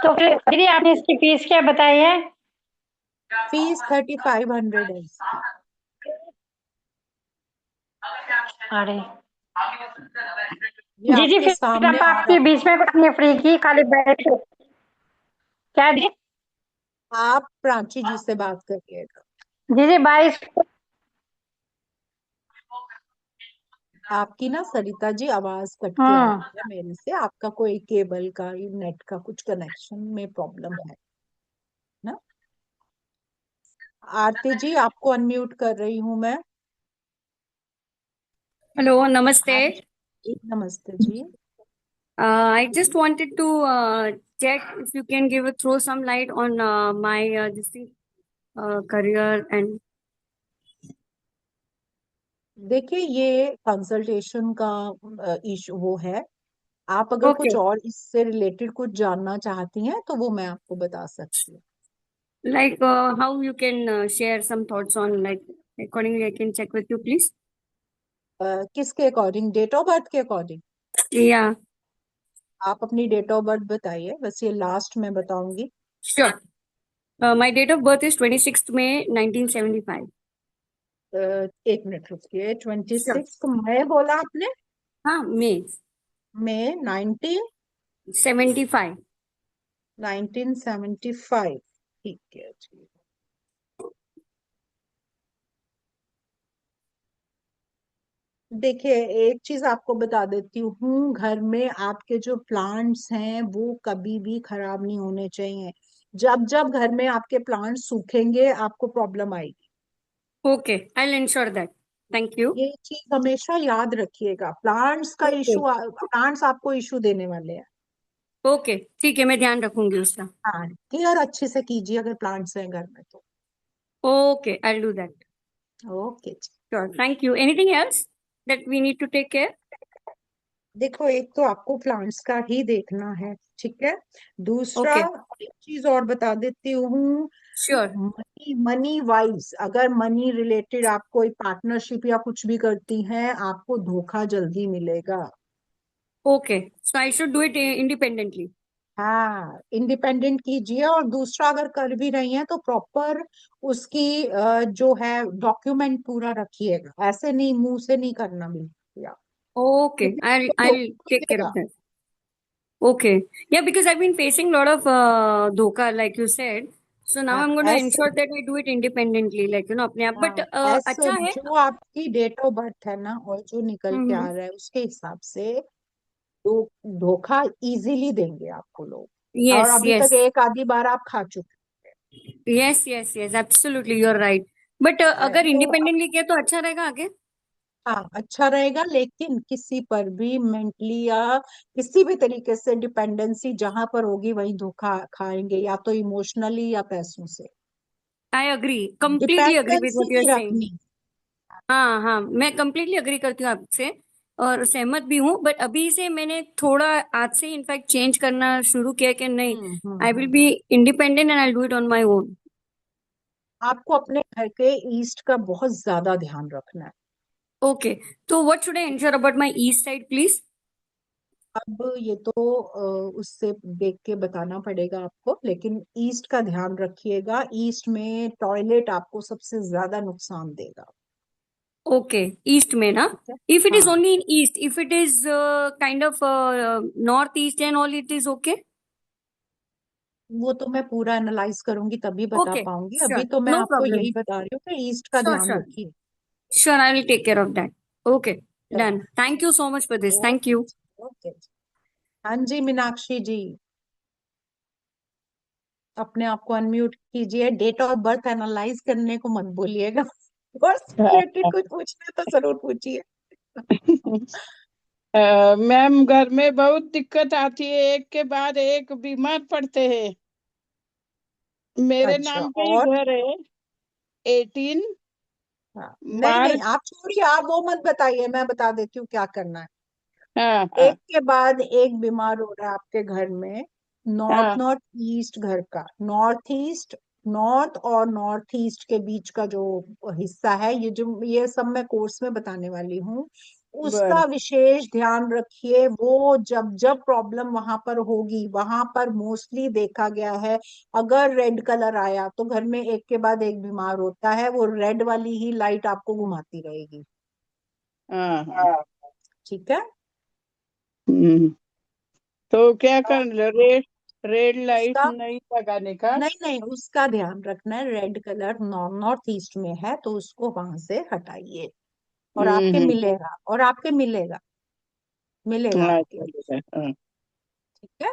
तो फिर दीदी आपने इसकी फीस क्या बताई है? फीस 3500 है इसकी। अरे ये दीदी आपके फिर सामने आप आ रहा आपके है। बीच में कुछ नहीं फ्री की, खाली बैठ के क्या दीदी? आप प्राची जी से बात करिएगा। दीदी 22। आपकी ना सरिता जी आवाज कट के आ हम्म। रही है मेरे से, आपका कोई केबल का, नेट का कुछ कनेक्शन में प्रॉब्लम है ना? आरती जी, आपको अनम्यूट कर रही हूं मैं। Hello, namaste. हाँ जी, नमस्ते जी। I just wanted to check if you can throw some light on my this thing, career and देखिए, ये कंसल्टेशन का इशू वो है। आप अगर कुछ okay, और इससे रिलेटेड कुछ जानना चाहती हैं तो वो मैं आपको बता सकती हूँ। like how you can share some thoughts on like accordingly I can check with you please. किसके अकॉर्डिंग? डेट ऑफ बर्थ के अकॉर्डिंग? Yeah, आप अपनी डेट ऑफ बर्थ बताइए, बस ये लास्ट में बताऊंगी। sure. My date of birth is 26th May 1975. एक मिनट रुकिए। Sure. 26 को मई बोला आपने? हाँ, May मई 75. 1975। ठीक है जी। देखिए, एक चीज आपको बता देती हूँ, घर में आपके जो प्लांट्स हैं वो कभी भी खराब नहीं होने चाहिए। जब जब घर में आपके प्लांट्स सूखेंगे आपको प्रॉब्लम आएगी। Okay, I'll ensure that. Thank you. ये चीज हमेशा याद रखिएगा। प्लांट्स का Okay. प्लांट्स आपको इशू देने वाले हैं। Okay, ठीक है, मैं ध्यान रखूंगी उसका. हाँ, केयर अच्छे से कीजिए अगर प्लांट्स हैं घर में तो। Okay, I'll do that. Okay जी। Sure. Thank you. Anything else that we need to take care? देखो, एक तो आपको प्लांट्स का ही देखना है, ठीक है। दूसरा, Okay, एक चीज और बता देती हूँ। sure. मनी मनी वाइज, अगर मनी रिलेटेड आप कोई पार्टनरशिप या कुछ भी करती हैं, आपको धोखा जल्दी मिलेगा। Okay, so I should do it independently. हाँ, इंडिपेंडेंट कीजिए। और दूसरा, अगर कर भी रही हैं तो प्रॉपर उसकी जो है डॉक्यूमेंट पूरा रखिएगा। ऐसे नहीं, मुंह से नहीं करना बिल्कुल आप, Okay, क्योंकि I'll आपको I'll धोखा take care मिलेगा। of that. Okay. Yeah, because I've been facing a lot of dhoka, like you said. So now I'm going to S ensure that I do it independently, like, अपने आप. But एस अच्छा है. जो आपकी डेट ऑफ बर्थ है ना, और जो निकल के आ हम्म. रहा है उसके हिसाब से तो धोखा इजीली देंगे आपको लोग। और Yes, अभी तक yes. एक आधी बार आप खा चुके Yes, yes, yes. Absolutely, you're right. But हैं। अगर तो independently किया तो अच्छा रहेगा आगे. हाँ, अच्छा रहेगा, लेकिन किसी पर भी मेंटली या किसी भी तरीके से डिपेंडेंसी जहां पर होगी वहीं धोखा खाएंगे, या तो इमोशनली या पैसों से। I agree. Completely agree with dependency what you're नहीं saying. रखनी। हाँ, हाँ, मैं completely agree करती हूँ आपसे और सहमत भी हूँ. बट अभी से मैंने थोड़ा आज से इनफैक्ट चेंज करना शुरू किया कि नहीं, I will be independent and I do it on my own. आपको अपने घर के ईस्ट का बहुत ज्यादा ध्यान रखना है। ओके, तो what should I ensure about my east side please? अब ये तो उससे देख के बताना पड़ेगा आपको, लेकिन ईस्ट का ध्यान रखिएगा। ईस्ट में टॉयलेट आपको सबसे ज्यादा नुकसान देगा। ओके, ईस्ट में ना? ठीक है। इफ इट इज हाँ, only in east, if it is kind of north east and all, it is okay. वो तो मैं पूरा एनालाइज करूंगी तभी बता ओके, पाऊंगी। श्योर, अभी तो मैं नो आपको प्रॉब्लम. यही बता रही हूँ कि ईस्ट का श्योर, ध्यान श्योर, रखिए। Sure, I will take care of that. Okay, चलो, done. Thank you so much for this. Thank okay you. Okay. हाँ जी, मीनाक्षी जी, अपने आप को अनम्यूट कीजिए। डेट ऑफ बर्थ एनालाइज करने को मत बोलिएगा। और रिलेटेड कुछ पूछना है तो जरूर पूछिए। मैम, घर में बहुत दिक्कत आती है, एक के बाद एक बीमार पड़ते हैं। मेरे अच्छा, नाम पे ही और घर है, 18 हाँ, नहीं नहीं, मार्च। आप छोड़िए, आप वो मत बताइए, मैं बता देती हूँ क्या करना है। हाँ, हाँ, एक के बाद एक बीमार हो रहा है आपके घर में। नॉर्थ हाँ, नॉर्थ ईस्ट घर का, नॉर्थ ईस्ट, नॉर्थ और नॉर्थ ईस्ट के बीच का जो हिस्सा है, ये सब मैं कोर्स में बताने वाली हूँ। उसका बर विशेष ध्यान रखिए। वो जब जब प्रॉब्लम वहां पर होगी, वहां पर मोस्टली देखा गया है, अगर रेड कलर आया तो घर में एक के बाद एक बीमार होता है। वो रेड वाली ही लाइट आपको घुमाती रहेगी। हाँ, हाँ। ठीक है। हम्म, तो क्या कर रेड रेड लाइट उसका नहीं लगाने का? नहीं नहीं, उसका ध्यान रखना है। रेड कलर नॉर्थ ईस्ट में है तो उसको वहां से हटाइए। और आपके हम्म, मिलेगा, और आपके मिलेगा, मिलेगा हाँ, आपके। चलेगा, हाँ। ठीक है।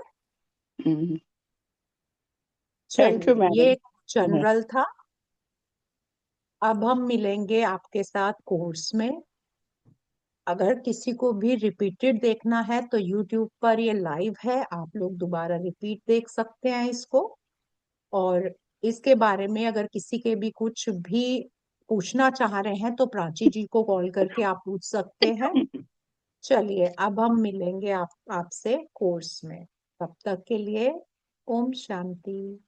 थैंक यू चलिए, ये मैडम। जनरल था। अब हम मिलेंगे आपके साथ कोर्स में। अगर किसी को भी रिपीटेड देखना है तो यूट्यूब पर ये लाइव है, आप लोग दोबारा रिपीट देख सकते हैं इसको। और इसके बारे में अगर किसी के भी कुछ भी पूछना चाह रहे हैं तो प्राची जी को कॉल करके आप पूछ सकते हैं। चलिए, अब हम मिलेंगे आपसे कोर्स में। तब तक के लिए ओम शांति।